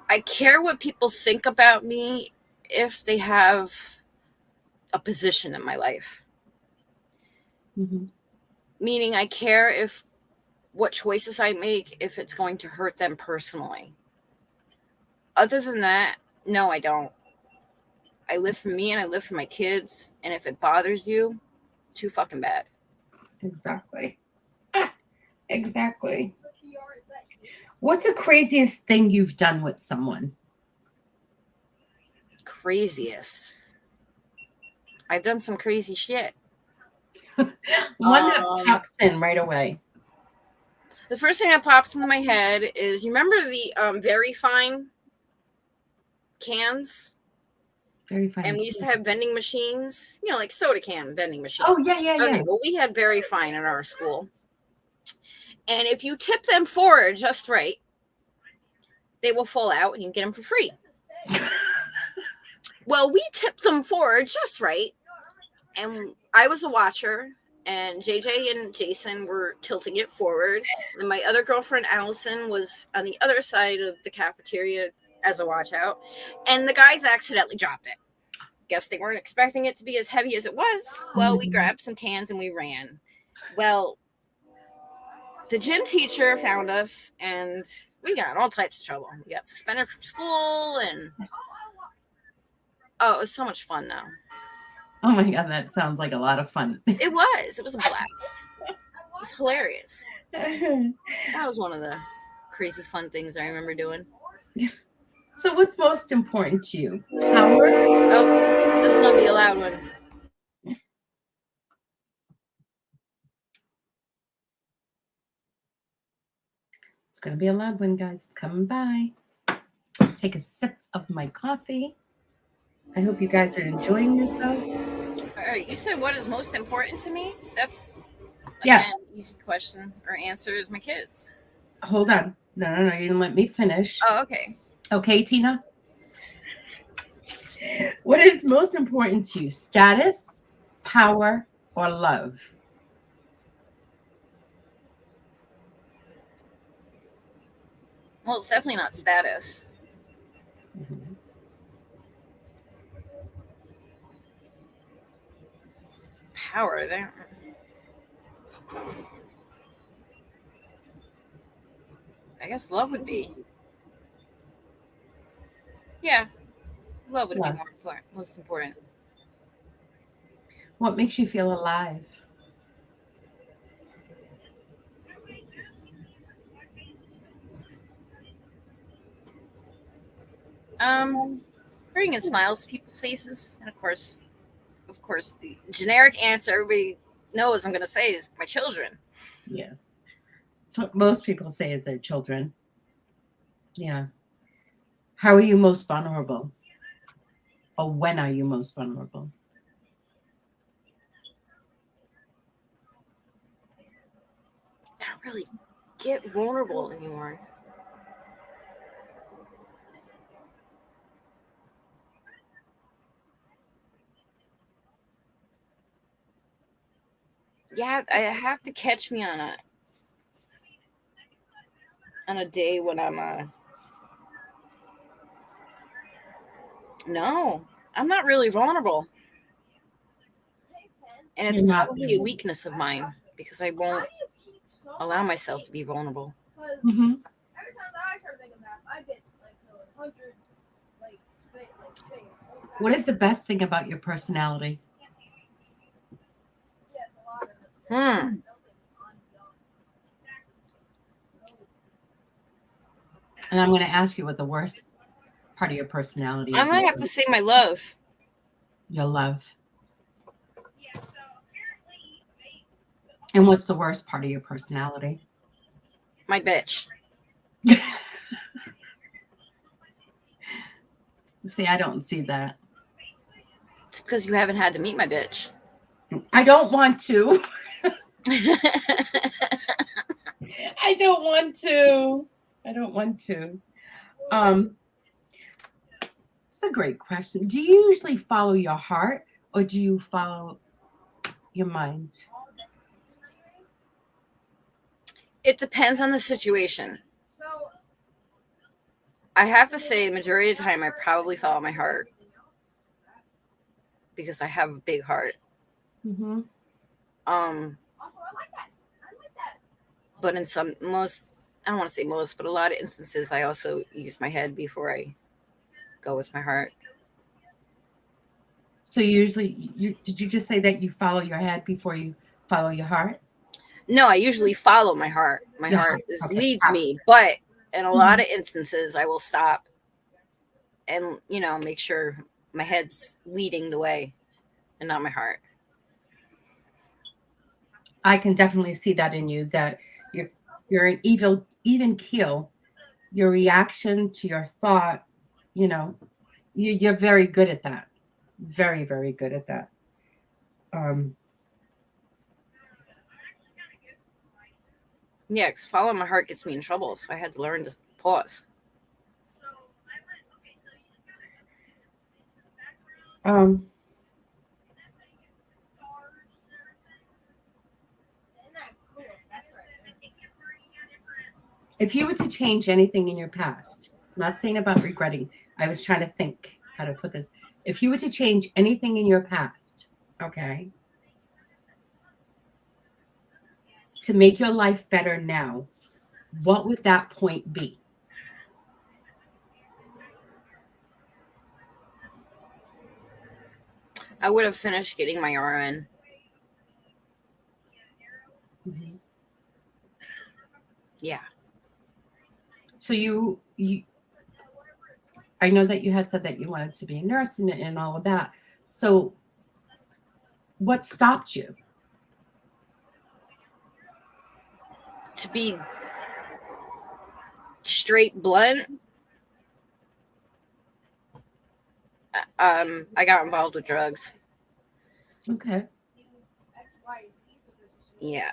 I care what people think about me if they have a position in my life. Mm-hmm. Meaning I care if what choices I make, if it's going to hurt them personally. Other than that, no, I don't. I live for me and I live for my kids. And if it bothers you, too fucking bad. Exactly. Exactly. What's the craziest thing you've done with someone? Craziest. I've done some crazy shit. One that pops in right away. The first thing that pops into my head is, you remember the very fine cans? Very funny. And we used to have vending machines, like soda can vending machine. Oh, yeah, yeah, Okay, yeah. well, we had very fine in our school. And if you tip them forward just right, they will fall out and you get them for free. Well, we tipped them forward just right. And I was a watcher, and JJ and Jason were tilting it forward. And my other girlfriend, Allison, was on the other side of the cafeteria as a watch out. And the guys accidentally dropped it. Guess they weren't expecting it to be as heavy as it was. Well, we grabbed some cans and we ran. Well, the gym teacher found us and we got all types of trouble. We got suspended from school and it was so much fun though. Oh my God, that sounds like a lot of fun. It was a blast. It was hilarious. That was one of the crazy fun things I remember doing. So what's most important to you? Power? Oh, this is going to be a loud one. It's going to be a loud one, guys. It's coming by. Take a sip of my coffee. I hope you guys are enjoying yourself. All right, you said what is most important to me? That's, Yeah. easy question or answer is my kids. Hold on. No. You didn't let me finish. Oh, okay. Okay, Tina? What is most important to you? Status, power, or love? Well, it's definitely not status. Mm-hmm. Power. I guess love would be. Yeah, love would be more important, most important. What makes you feel alive? Bringing smiles to people's faces, and of course, the generic answer everybody knows I'm going to say is my children. Yeah. That's what most people say is their children. Yeah. How are you most vulnerable? Or when are you most vulnerable? I don't really get vulnerable anymore. Yeah, I have to catch me on a day when I'm no, I'm not really vulnerable. And it's probably a weakness of mine because I won't allow myself to be vulnerable. Mm-hmm. Every time that I try to think of that, I get like 100 space. What is the best thing about your personality? Yes, a lot of it. And I'm going to ask you what the worst part of your personality is. I might have to say my love. Your love. And what's the worst part of your personality? My bitch. See, I don't see that. It's because you haven't had to meet my bitch. I don't want to. I don't want to. That's a great question. Do you usually follow your heart or do you follow your mind? It depends on the situation. I have to say, the majority of the time, I probably follow my heart because I have a big heart. Mm-hmm. But in I don't want to say most, but a lot of instances, I also use my head before I go with my heart. So usually, did you just say that you follow your head before you follow your heart? No, I usually follow my heart. My Your heart okay. leads me, but in a lot of instances, I will stop and, make sure my head's leading the way and not my heart. I can definitely see that in you, that you're an even keel. Your reaction to your thought, you're very good at that. Very, very good at that. Yeah, because following my heart gets me in trouble, so I had to learn to pause. If you were to change anything in your past, I'm not saying about regretting, I was trying to think how to put this. If you were to change anything in your past, okay, to make your life better now, what would that point be? I would have finished getting my RN. Mm-hmm. Yeah. So I know that you had said that you wanted to be a nurse and all of that. So what stopped you? To be straight blunt, I got involved with drugs. Okay. Yeah.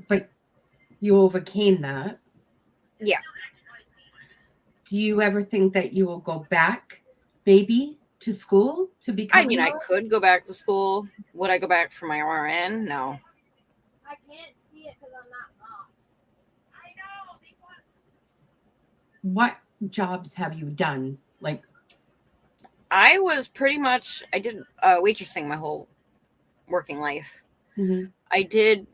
But you overcame that. Yeah. Do you ever think that you will go back, maybe, to school to become? I mean, I could go back to school. Would I go back for my RN? No. I can't see it because I'm not mom. I know. What jobs have you done? Like, I did waitressing my whole working life. mm-hmm. I did,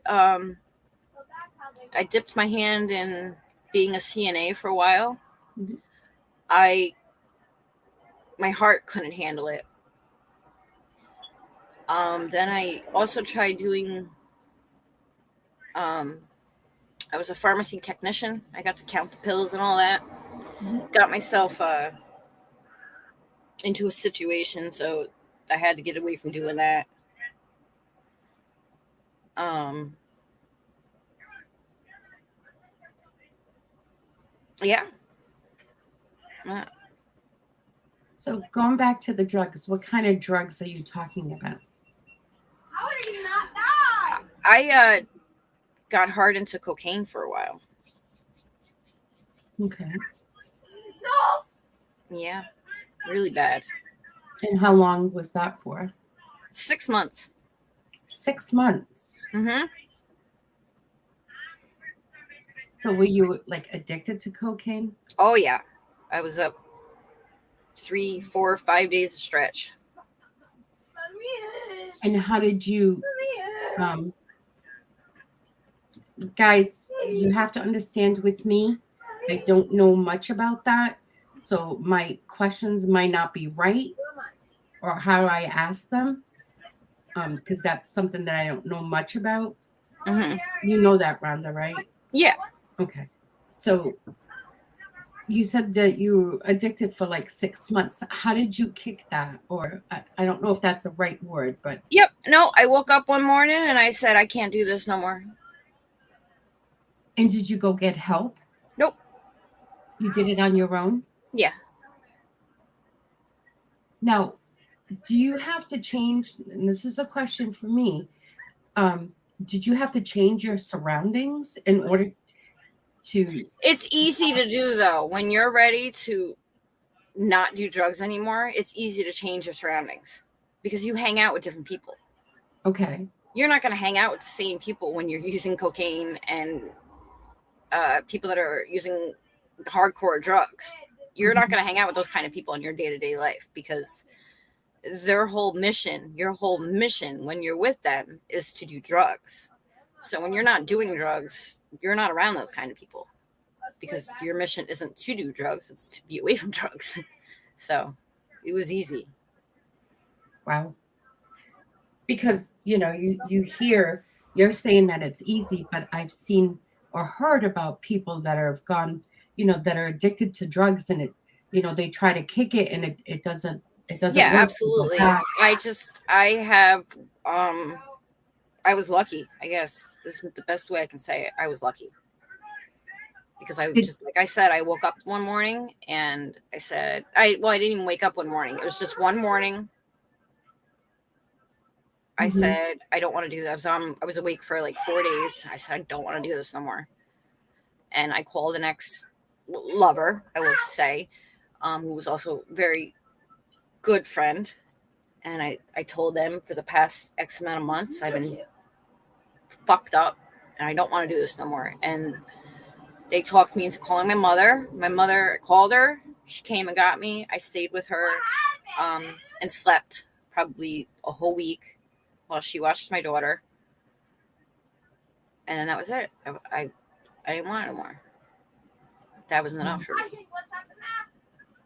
I dipped my hand in being a CNA for a while. Mm-hmm. My heart couldn't handle it. Then I also tried doing, I was a pharmacy technician. I got to count the pills and all that. Mm-hmm. Got myself into a situation, so I had to get away from doing that. Yeah. So going back to the drugs, what kind of drugs are you talking about? How did you not die? I got hard into cocaine for a while. Okay. No. Yeah, really bad. And how long was that for? 6 months. 6 months. Mm-hmm. So were you like addicted to cocaine? Oh yeah, I was up 3, 4, 5 days a stretch. And how did you, guys, you have to understand with me, I don't know much about that. So my questions might not be right or how I ask them. Because that's something that I don't know much about. Mm-hmm. You know that, Rhonda, right? Yeah. Okay. So you said that you were addicted for like 6 months. How did you kick that? Or I don't know if that's the right word, but. Yep. No, I woke up one morning and I said, I can't do this no more. And did you go get help? Nope. You did it on your own? Yeah. Now, do you have to change, and this is a question for me, did you have to change your surroundings in order to It's easy to do, though. When you're ready to not do drugs anymore, it's easy to change your surroundings because you hang out with different people. okay. You're not going to hang out with the same people when you're using cocaine and people that are using hardcore drugs. You're not going to hang out with those kind of people in your day-to-day life because your whole mission when you're with them is to do drugs. So when you're not doing drugs, you're not around those kind of people because your mission isn't to do drugs, it's to be away from drugs. So it was easy. Wow. Because, you hear, you're saying that it's easy, but I've seen or heard about people that have gone, that are addicted to drugs and they try to kick it and it doesn't Yeah, work. absolutely. I was lucky, I guess is the best way I can say it. I was lucky because I just, like I said, I woke up one morning and I said, I didn't even wake up one morning. It was just one morning. I said, I don't want to do that. I was awake for like 4 days. I said, I don't want to do this no more. And I called an ex-lover, I will say, who was also a very good friend. And I told them for the past X amount of months, I've been fucked up and I don't want to do this no more. And they talked me into calling my mother. My mother called her. She came and got me. I stayed with her and slept probably a whole week while she watched my daughter. And then that was it. I didn't want it anymore. That wasn't enough for me.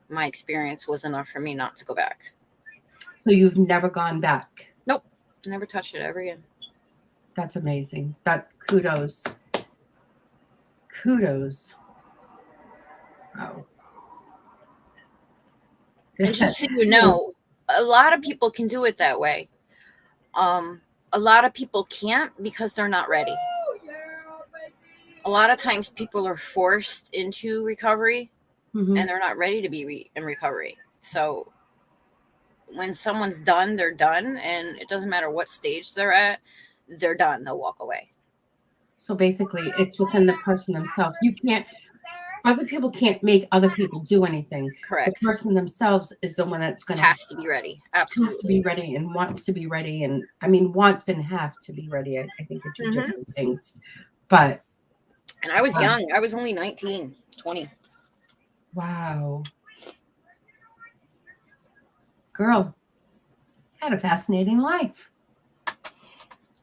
My experience was enough for me not to go back. So you've never gone back? Nope. Never touched it ever again. That's amazing. Kudos. Wow. And just so you know, a lot of people can do it that way. A lot of people can't because they're not ready. A lot of times people are forced into recovery and they're not ready to be in recovery. So when someone's done, they're done. And it doesn't matter what stage they're at, they're done. They'll walk away. So basically, it's within the person themselves. Other people can't make other people do anything. Correct. The person themselves is the one that's going to has to be ready. Absolutely. Has to be ready and wants to be ready. And I mean, wants and have to be ready. I think are two different things. But. And I was young. I was only 19, 20. Wow. Girl, had a fascinating life.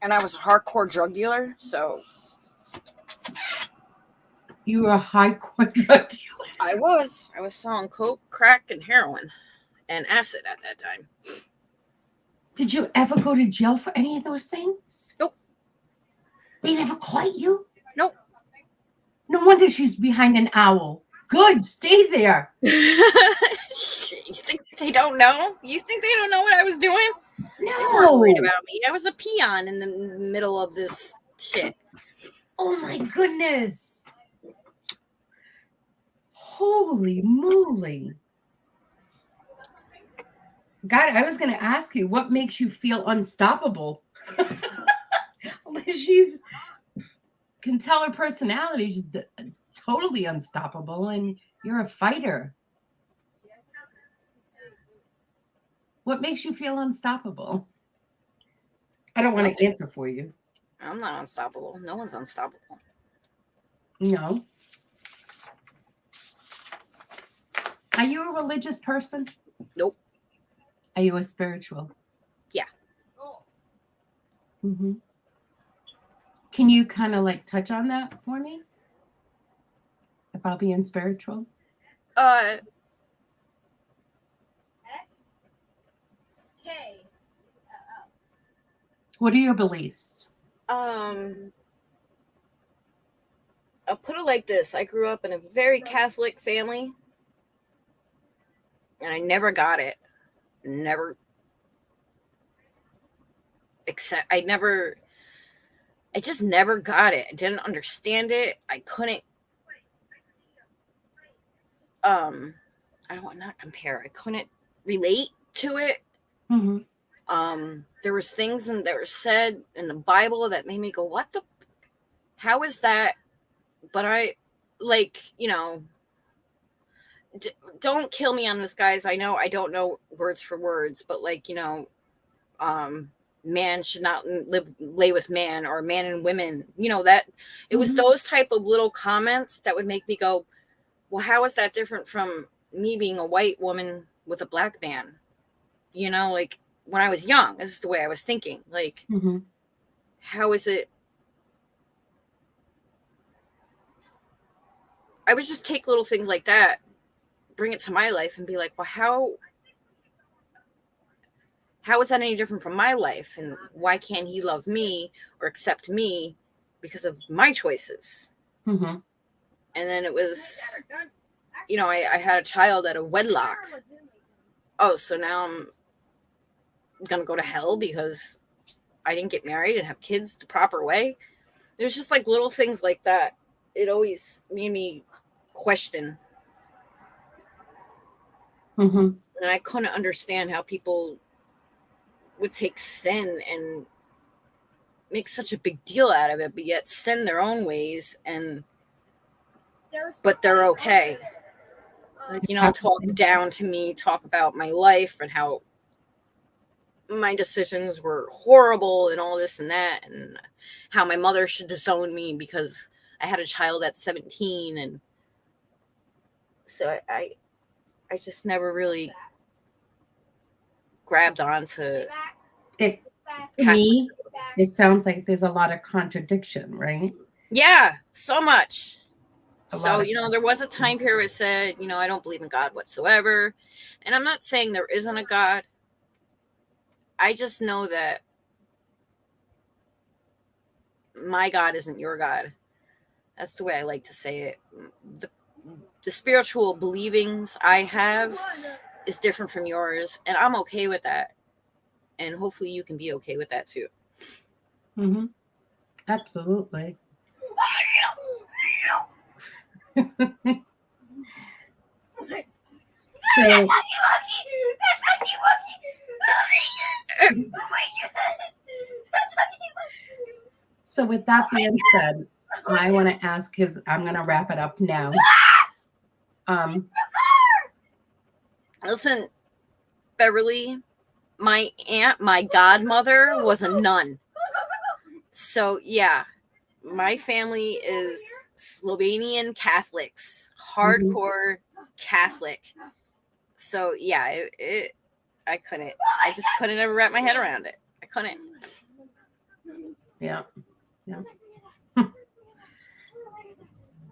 And I was a hardcore drug dealer, so. You were a hardcore drug dealer? I was selling coke, crack, and heroin, and acid at that time. Did you ever go to jail for any of those things? Nope. They never caught you? Nope. No wonder she's behind an owl. Good, stay there. You think they don't know? You think they don't know what I was doing? No. They weren't worried about me. I was a peon in the middle of this shit. Oh my goodness. Holy moly. God, I was going to ask you, what makes you feel unstoppable? She's can tell her personality. She's totally unstoppable, and you're a fighter. What makes you feel unstoppable? I don't want to answer for you. I'm not unstoppable. No one's unstoppable. No. Are you a religious person? Nope. Are you a spiritual? Yeah. Mm-hmm. Can you kind of like touch on that for me? About being spiritual? What are your beliefs? I'll put it like this. I grew up in a very Catholic family. And I never got it. I just never got it. I didn't understand it. I couldn't, I don't want to not compare. I couldn't relate to it. There was things that were said in the Bible that made me go, what the, how is that? But like, don't kill me on this, guys. I know I don't know words for words, but like, man should not lay with man, or man and women, that it was those type of little comments that would make me go, well, how is that different from me being a white woman with a black man? Like when I was young, this is the way I was thinking. Like, how is it? I would just take little things like that, bring it to my life, and be like, well, how is that any different from my life? And why can't he love me or accept me because of my choices? And then it was, I had a child out of wedlock. Oh, so now I'm going to go to hell because I didn't get married and have kids the proper way. There's just like little things like that. It always made me question. And I couldn't understand how people would take sin and make such a big deal out of it, but yet sin their own ways, but they're okay. Like, talk down to me, talk about my life and how my decisions were horrible and all this and that, and how my mother should disown me because I had a child at 17. And so I just never really grabbed onto it. Me, it sounds like there's a lot of contradiction, right? Yeah, so much. So, there was a time period where it said, I don't believe in God whatsoever. And I'm not saying there isn't a God. I just know that my God isn't your God. That's the way I like to say it. The spiritual believings I have is different from yours, and I'm okay with that. And hopefully you can be okay with that too. Absolutely. So with that being said, I want to ask, because I'm going to wrap it up now. Listen, Beverly, my aunt, my godmother, was a nun. So yeah, my family is Slovenian Catholics, hardcore Catholic. So yeah, I couldn't. I just couldn't ever wrap my head around it. I couldn't. Yeah.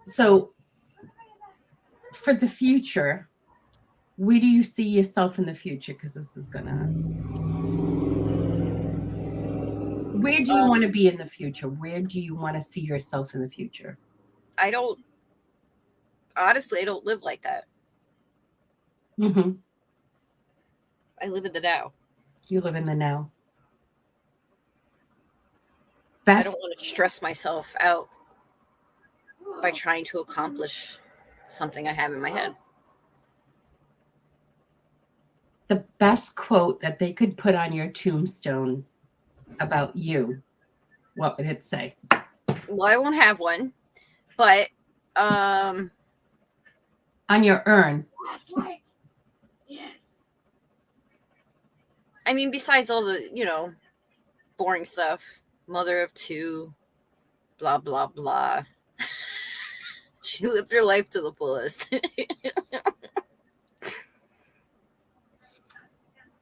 So for the future, where do you see yourself in the future? Because this is where do you want to be in the future? Where do you want to see yourself in the future? Honestly, I don't live like that. I live in the now. You live in the now. I don't want to stress myself out by trying to accomplish something I have in my head. The best quote that they could put on your tombstone about you, what would it say? Well, I won't have one, but on your urn. Yes. I mean, besides all the, boring stuff, mother of 2, blah, blah, blah. She lived her life to the fullest.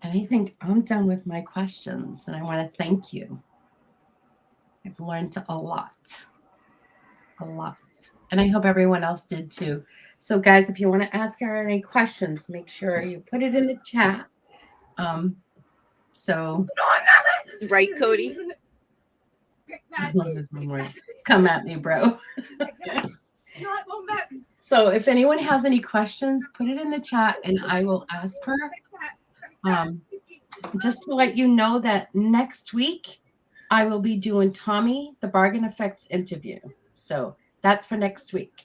And I think I'm done with my questions, and I want to thank you. I've learned a lot. And I hope everyone else did too. So guys, if you want to ask her any questions, make sure you put it in the chat. Right, Cody? Come at me, bro. So if anyone has any questions, put it in the chat and I will ask her. Just to let you know that next week I will be doing Tommy, the Bargain Effects interview. So that's for next week.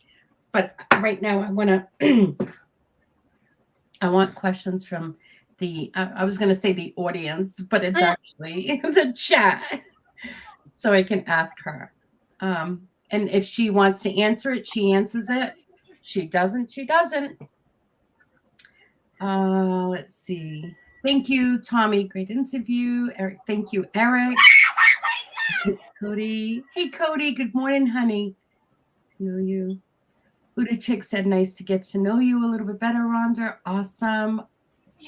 But right now I want questions from I was going to say the audience, but it's actually the chat. So I can ask her. And if she wants to answer it, she answers it. She doesn't, she doesn't. Let's see. Thank you, Tommy. Great interview. Eric, thank you, Eric. Cody. Hey, Cody. Good morning, honey. To know you. Buddha Chick said, nice to get to know you a little bit better, Rhonda. Awesome.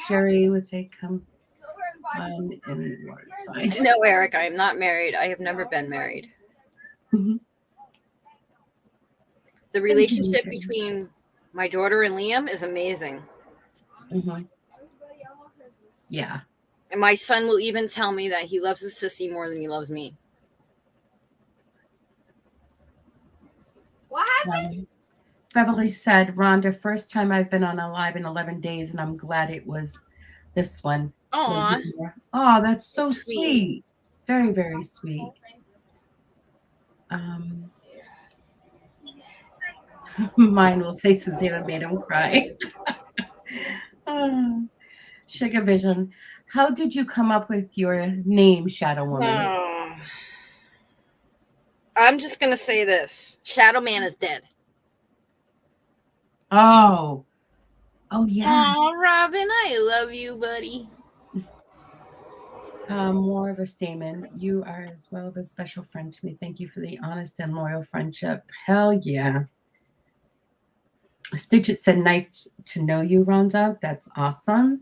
Jerry would say, come on and water's fine. No, Eric, I am not married. I have never been married. Mhm. The relationship between my daughter and Liam is amazing. Mhm. Yeah. And my son will even tell me that he loves his sissy more than he loves me. What happened? Beverly said, Rhonda, first time I've been on a live in 11 days, and I'm glad it was this one. Aw. Oh, that's so Sweet. sweet. Very, very sweet. Mine will say Susanna made him cry. Sugar Vision. How did you come up with your name, Shadow Woman? I'm just going to say this. Shadow Man is dead. Oh, yeah. Oh, Robin, I love you, buddy. More of a statement. You are as well of a special friend to me. Thank you for the honest and loyal friendship. Hell yeah. Stitchett said, nice to know you, Rhonda. That's awesome.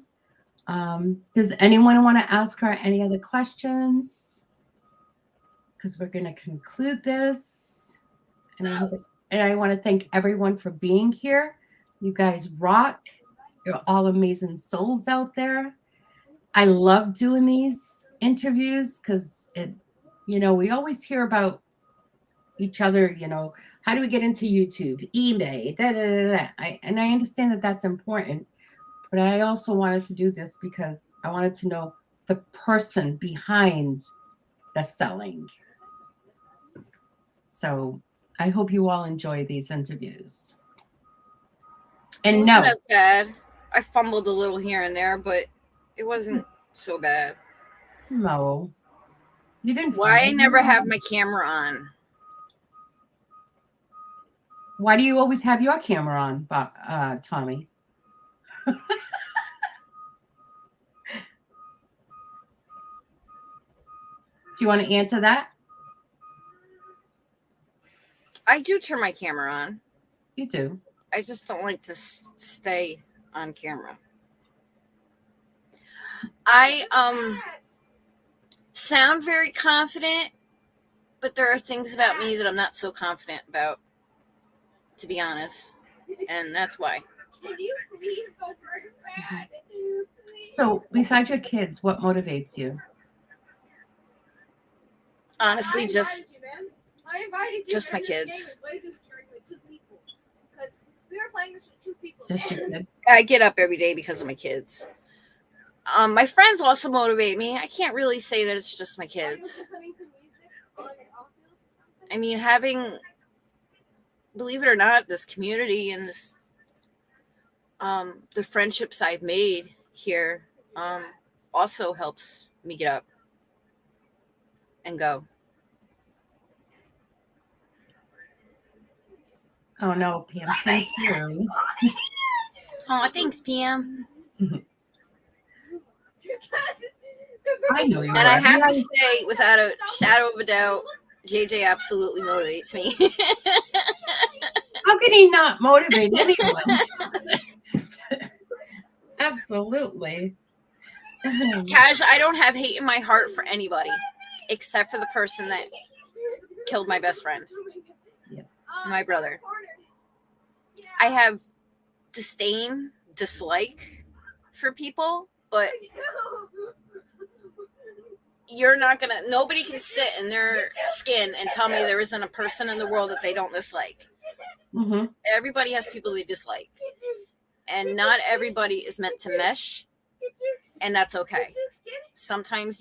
Does anyone want to ask her any other questions? Because we're going to conclude this. And I want to thank everyone for being here. You guys rock. You're all amazing souls out there. I love doing these interviews because we always hear about each other, how do we get into YouTube, eBay, and I understand that that's important, but I also wanted to do this because I wanted to know the person behind the selling. So I hope you all enjoy these interviews. And it wasn't as bad. I fumbled a little here and there, but it wasn't so bad. No, you didn't. Why I never have my camera on? Why do you always have your camera on, Tommy? Do you want to answer that? I do turn my camera on. You do. I just don't like to stay on camera. I sound very confident, but there are things about me that I'm not so confident about, to be honest, and that's why. Can you please go first, Dad? So, besides your kids, what motivates you? Honestly, just my kids. We were playing this with 2 people. Just your kids? I get up every day because of my kids. My friends also motivate me. I can't really say that it's just my kids. I mean, believe it or not, this community and this, the friendships I've made here, also helps me get up and go. Oh no, Pam, thank you. Oh, thanks, Pam. I know you. And I have to say, without a shadow of a doubt, JJ absolutely motivates me. How can he not motivate anyone? Absolutely. Cash, I don't have hate in my heart for anybody, except for the person that killed my best friend, my brother. I have disdain, dislike for people, but nobody can sit in their skin and tell me there isn't a person in the world that they don't dislike. Mm-hmm. Everybody has people they dislike. And not everybody is meant to mesh, and that's okay. Sometimes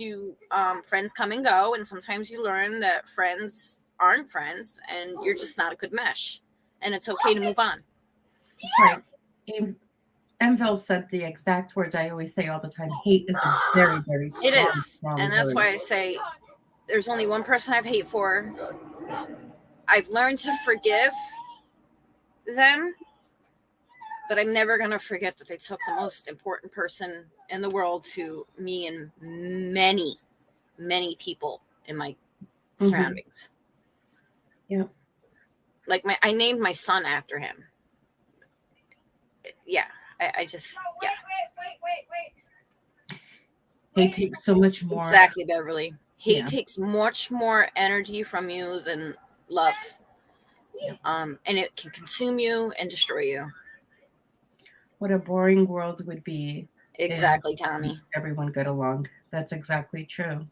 friends come and go, and sometimes you learn that friends aren't friends, and you're just not a good mesh, and it's okay to move on. Right. Enville said the exact words I always say all the time. Hate is a very, very strong, it is, strong and that's word. why I say there's only one person I have hate for. I've learned to forgive them, but I'm never going to forget that they took the most important person in the world to me and many, many people in my surroundings. Yeah. Like I named my son after him. Yeah. I just, yeah. Wait. Hate takes so much more. Exactly, Beverly. Hate Yeah. takes much more energy from you than love. Yeah. And it can consume you and destroy you. What a boring world would be. Exactly, Tommy. Everyone got along. That's exactly true.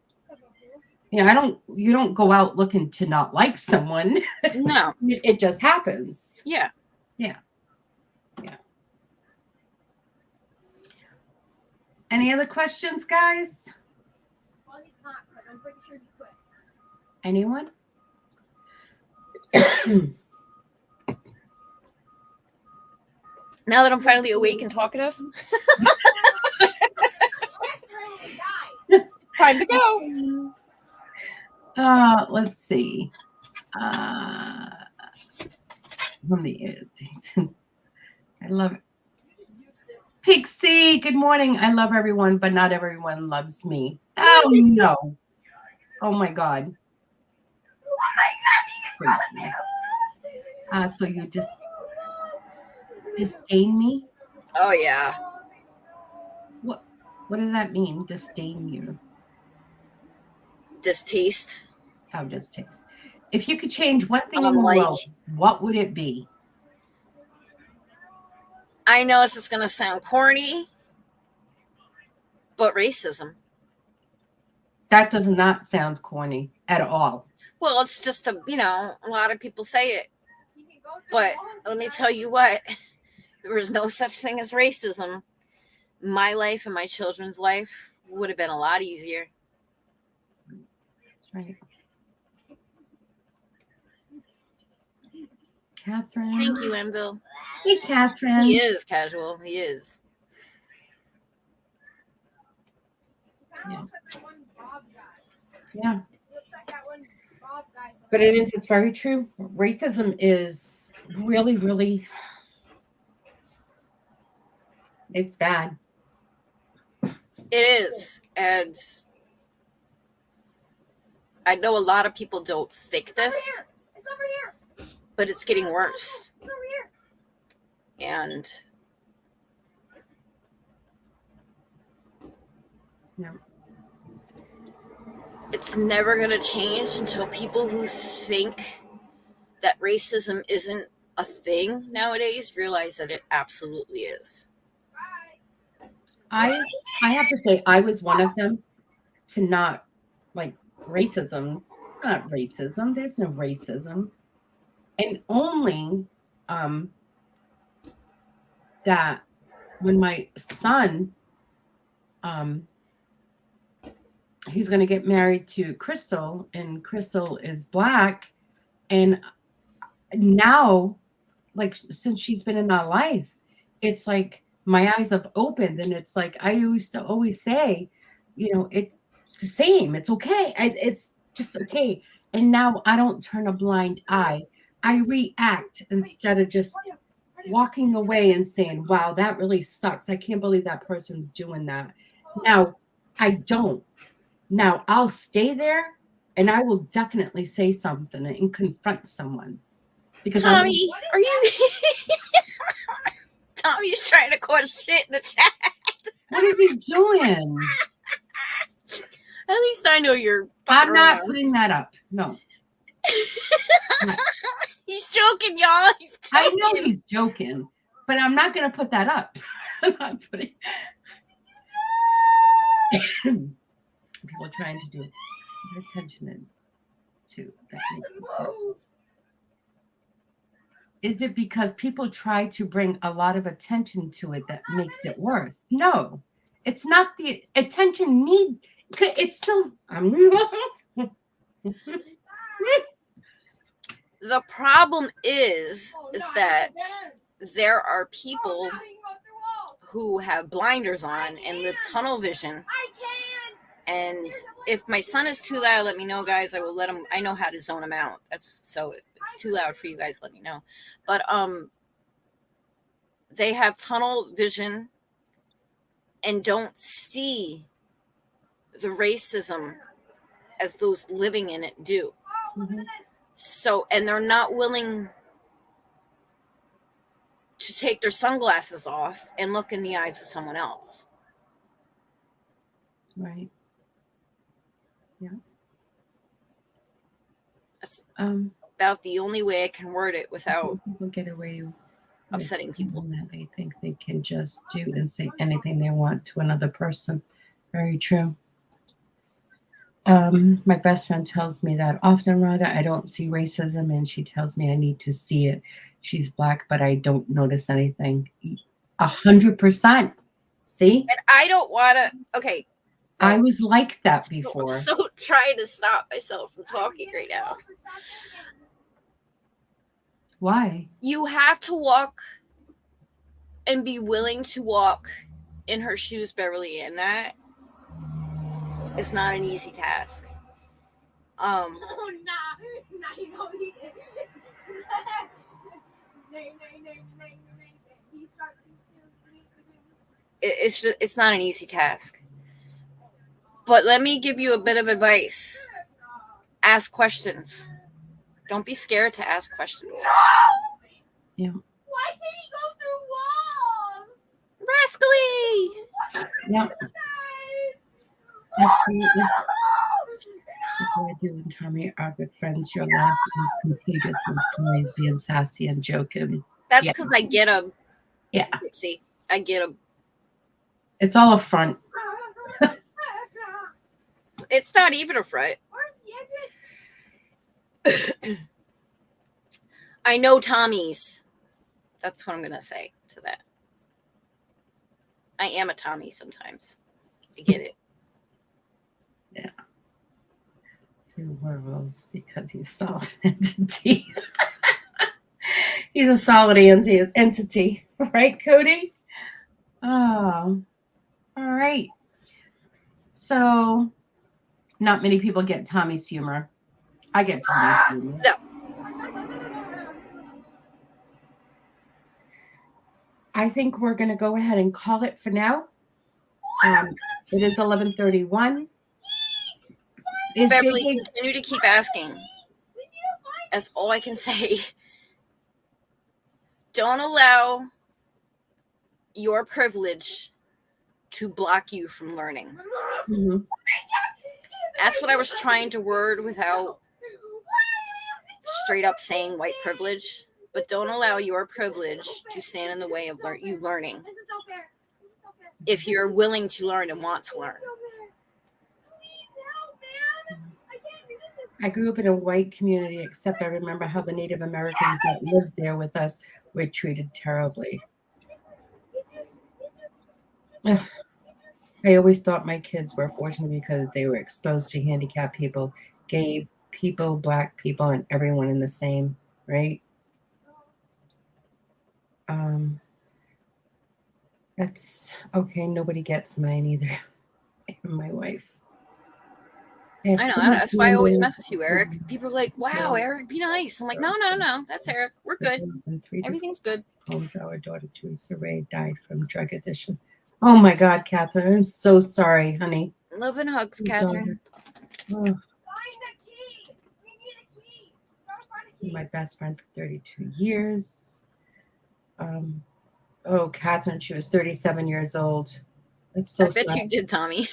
Yeah, you don't go out looking to not like someone. No. It just happens. Yeah. Yeah. Any other questions, guys? Well, he's not, but I'm pretty sure he quit. Anyone? Now that I'm finally awake and talkative, time to go. Let's see. Let me. I love it. Pixie, good morning. I love everyone, but not everyone loves me. Oh no. Oh my God. So you just disdain me? Oh yeah. What does that mean? Disdain you? Distaste. How distaste? If you could change one thing in the Like- world, what would it be? I know this is gonna sound corny, but racism. That does not sound corny at all. Well, it's just a lot of people say it, but let me tell you what, there was no such thing as racism. My life and my children's life would have been a lot easier. That's right. Catherine. Thank you, Enville. Hey, Catherine. He is casual. He is. Yeah. Yeah. But it's very true. Racism is really, really, it's bad. It is. And I know a lot of people don't think this, It's over here. but it's getting worse. It's over here. And Yeah. it's never going to change until people who think that racism isn't a thing nowadays realize that it absolutely is. I have to say I was one of them to not like racism. Not racism. There's no racism. And only that when my son he's going to get married to Crystal, and Crystal is Black, and now, like, since she's been in our life, it's like my eyes have opened, and it's like I used to always say, it's the same. It's okay. It's just okay. And now I don't turn a blind eye. I react instead of just walking away and saying, wow, that really sucks. I can't believe that person's doing that. Now, I don't. Now, I'll stay there, and I will definitely say something and confront someone. Because Tommy, are you... Tommy's trying to cause shit in the chat. What is he doing? At least I know you're... I'm not around. putting that up. No. He's joking, y'all. He's joking. I know he's joking, but I'm not going to put that up. I'm not putting... People trying to do attention to that. Is it because people try to bring a lot of attention to it that makes it worse? No, it's not the attention need. It's still. The problem is that there are people who have blinders on and live tunnel vision And if my son is too loud, let me know, guys. I will let him. I know how to zone him out. So if it's too loud for you guys, let me know. But they have tunnel vision and don't see the racism as those living in it do. Mhm. So, and they're not willing to take their sunglasses off and look in the eyes of someone else. Right. Yeah. That's about the only way I can word it without people get away with upsetting people. that they think they can just do and say anything they want to another person. Very true. My best friend tells me that often, Rhoda, I don't see racism, and she tells me I need to see it. She's Black, but I don't notice anything. 100%. See? And I don't want to. Okay. I was like that before. I'm so trying to stop myself from talking right now. Why? You have to walk and be willing to walk in her shoes, Beverly, and that is not an easy task. It's not an easy task. But let me give you a bit of advice. Ask questions. Don't be scared to ask questions. Yeah. Why did he go through walls? Rascally! Yeah. Absolutely. I do and Tommy are good friends. Your laugh is contagious and always being sassy and joking. That's because I get a. Yeah. See, I get a. It's all a front. It's not even a front. I know Tommies. That's what I'm going to say to that. I am a Tommy sometimes. I get it. Yeah. Two werewolves because he's solid entity. He's a solid entity. Right, Cody? Oh. All right. So, not many people get Tommy's humor. I get Tommy's humor. No. I think we're going to go ahead and call it for now. It is 11:31. Beverly, continue to keep asking. That's all I can say. Don't allow your privilege to block you from learning. Mm-hmm. That's what I was trying to word without straight up saying white privilege. But don't allow your privilege to stand in the way of you learning. If you're willing to learn and want to learn. I grew up in a white community, except I remember how the Native Americans that lived there with us were treated terribly. Ugh. I always thought my kids were fortunate because they were exposed to handicapped people, gay people, Black people, and everyone in the same, right? That's okay. Nobody gets mine either. My wife. I know. That's why I always mess with you, Eric. People are like, wow, Eric, be nice. I'm like, no. That's Eric. We're good. Everything's good. Homes, our daughter, Teresa Ray, died from drug addiction. Oh, my God, Catherine. I'm so sorry, honey. Love and hugs, Catherine. Oh. My best friend for 32 years. Oh, Catherine, she was 37 years old. That's so sad. I bet you did, Tommy.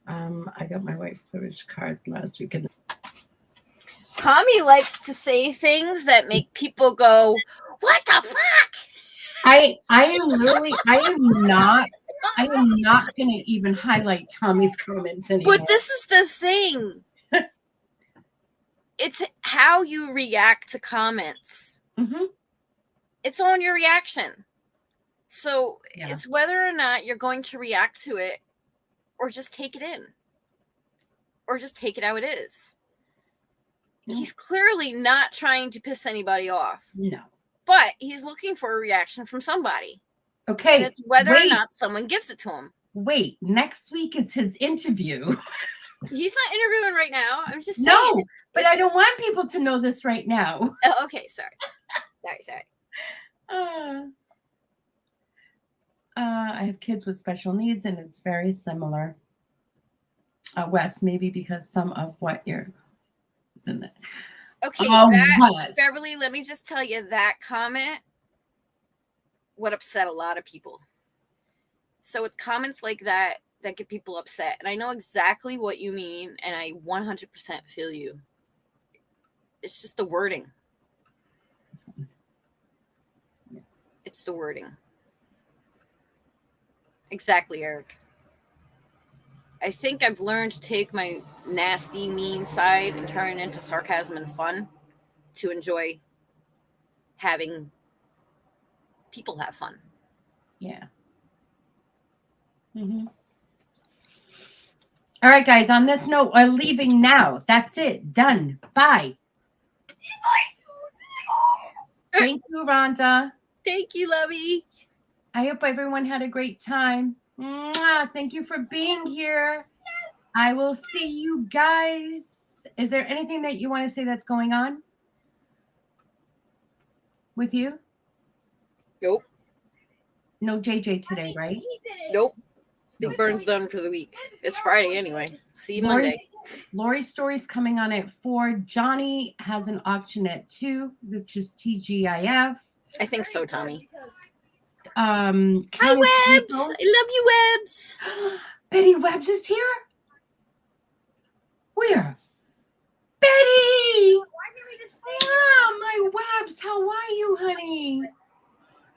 I got my white privilege card last weekend. Tommy likes to say things that make people go, what the fuck? I am not going to even highlight Tommy's comments anymore. But this is the thing. It's how you react to comments. Mm-hmm. It's on your reaction. So it's whether or not you're going to react to it or just take it in. Or just take it how it is. He's clearly not trying to piss anybody off. No. But he's looking for a reaction from somebody. Okay. And it's whether or wait, not someone gives it to him. Wait, next week is his interview. He's not interviewing right now. I'm just saying. No, but I don't want people to know this right now. Oh, okay, sorry. Sorry. I have kids with special needs, and it's very similar. Wes, maybe because some of what you're isn't it? Okay, Wes. Beverly, let me just tell you that comment would upset a lot of people. So it's comments like that get people upset. And I know exactly what you mean, and I 100% feel you. It's just the wording. It's the wording. Exactly, Eric. I think I've learned to take my nasty, mean side and turn it into sarcasm and fun to enjoy having people have fun. Yeah. Mm-hmm. All right, guys. On this note, we're leaving now. That's it. Done. Bye. Thank you, Rhonda. Thank you, Lovey. I hope everyone had a great time. Mwah. Thank you for being here. I will see you guys. Is there anything that you want to say that's going on with you? Nope. No JJ today, right? Nope. Big Burn's done for the week. It's Friday anyway. See you Monday. Lori's story's coming on at 4. Johnny has an auction at 2, which is TGIF. I think so, Tommy. Hi, Webbs. I love you, Webbs. Betty Webbs is here? Where? Betty! Ah, my Webbs. How are you, honey?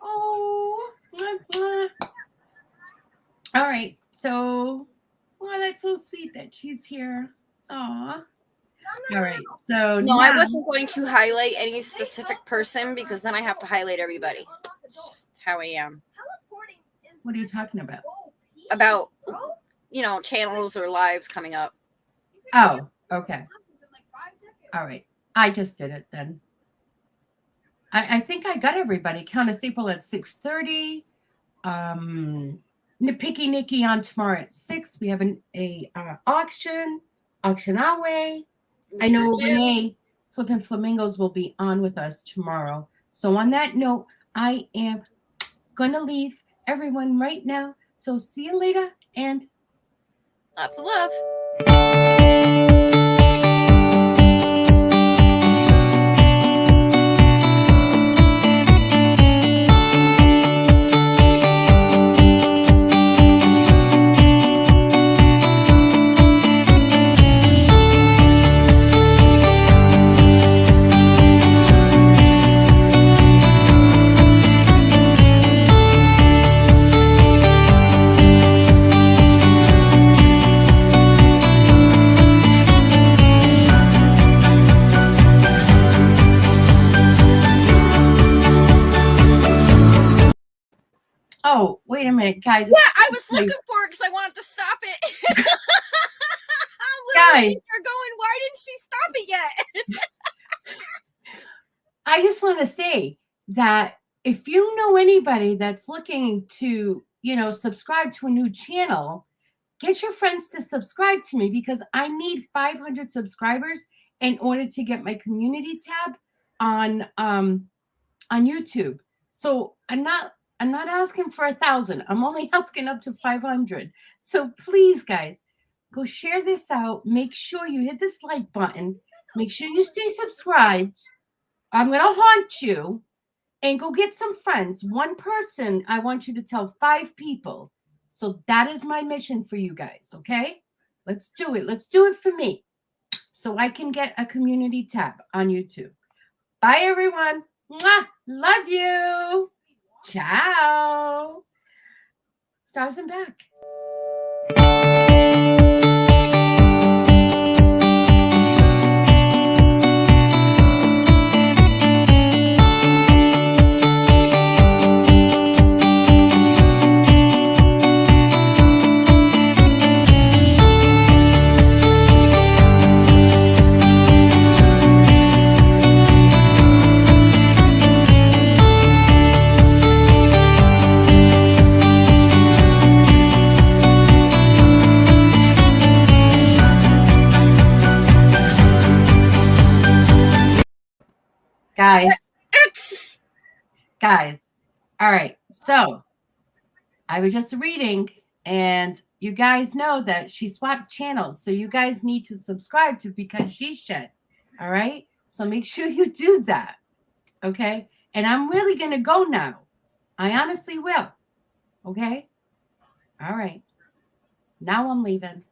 Oh. All right. So, well, that's so sweet that she's here. Aw. All right. So no, I wasn't going to highlight any specific person because then I have to highlight everybody. It's just how I am. What are you talking about? About, channels or lives coming up. Oh, okay. All right. I just did it then. I think I got everybody. Countess April at 6:30. Picky Nikki on tomorrow at 6. We have an auction our way. I know Renee Flippin' Flamingos will be on with us tomorrow. So on that note, I am going to leave everyone right now. So see you later and lots of love. Oh, wait a minute, guys. Yeah, I was looking for it because I wanted to stop it. Guys, you're going, why didn't she stop it yet? I just want to say that if you know anybody that's looking to, subscribe to a new channel, get your friends to subscribe to me because I need 500 subscribers in order to get my community tab on YouTube. So I'm not asking for 1,000. I'm only asking up to 500. So please, guys, go share this out. Make sure you hit this like button. Make sure you stay subscribed. I'm going to haunt you and go get some friends. One person, I want you to tell 5 people. So that is my mission for you guys, okay? Let's do it. Let's do it for me so I can get a community tab on YouTube. Bye, everyone. Mwah! Love you. Ciao. Stars and back. Guys. It's Guys. All right. So I was just reading, and you guys know that she swapped channels. So you guys need to subscribe to Because She Should. All right. So make sure you do that. Okay. And I'm really going to go now. I honestly will. Okay. All right. Now I'm leaving.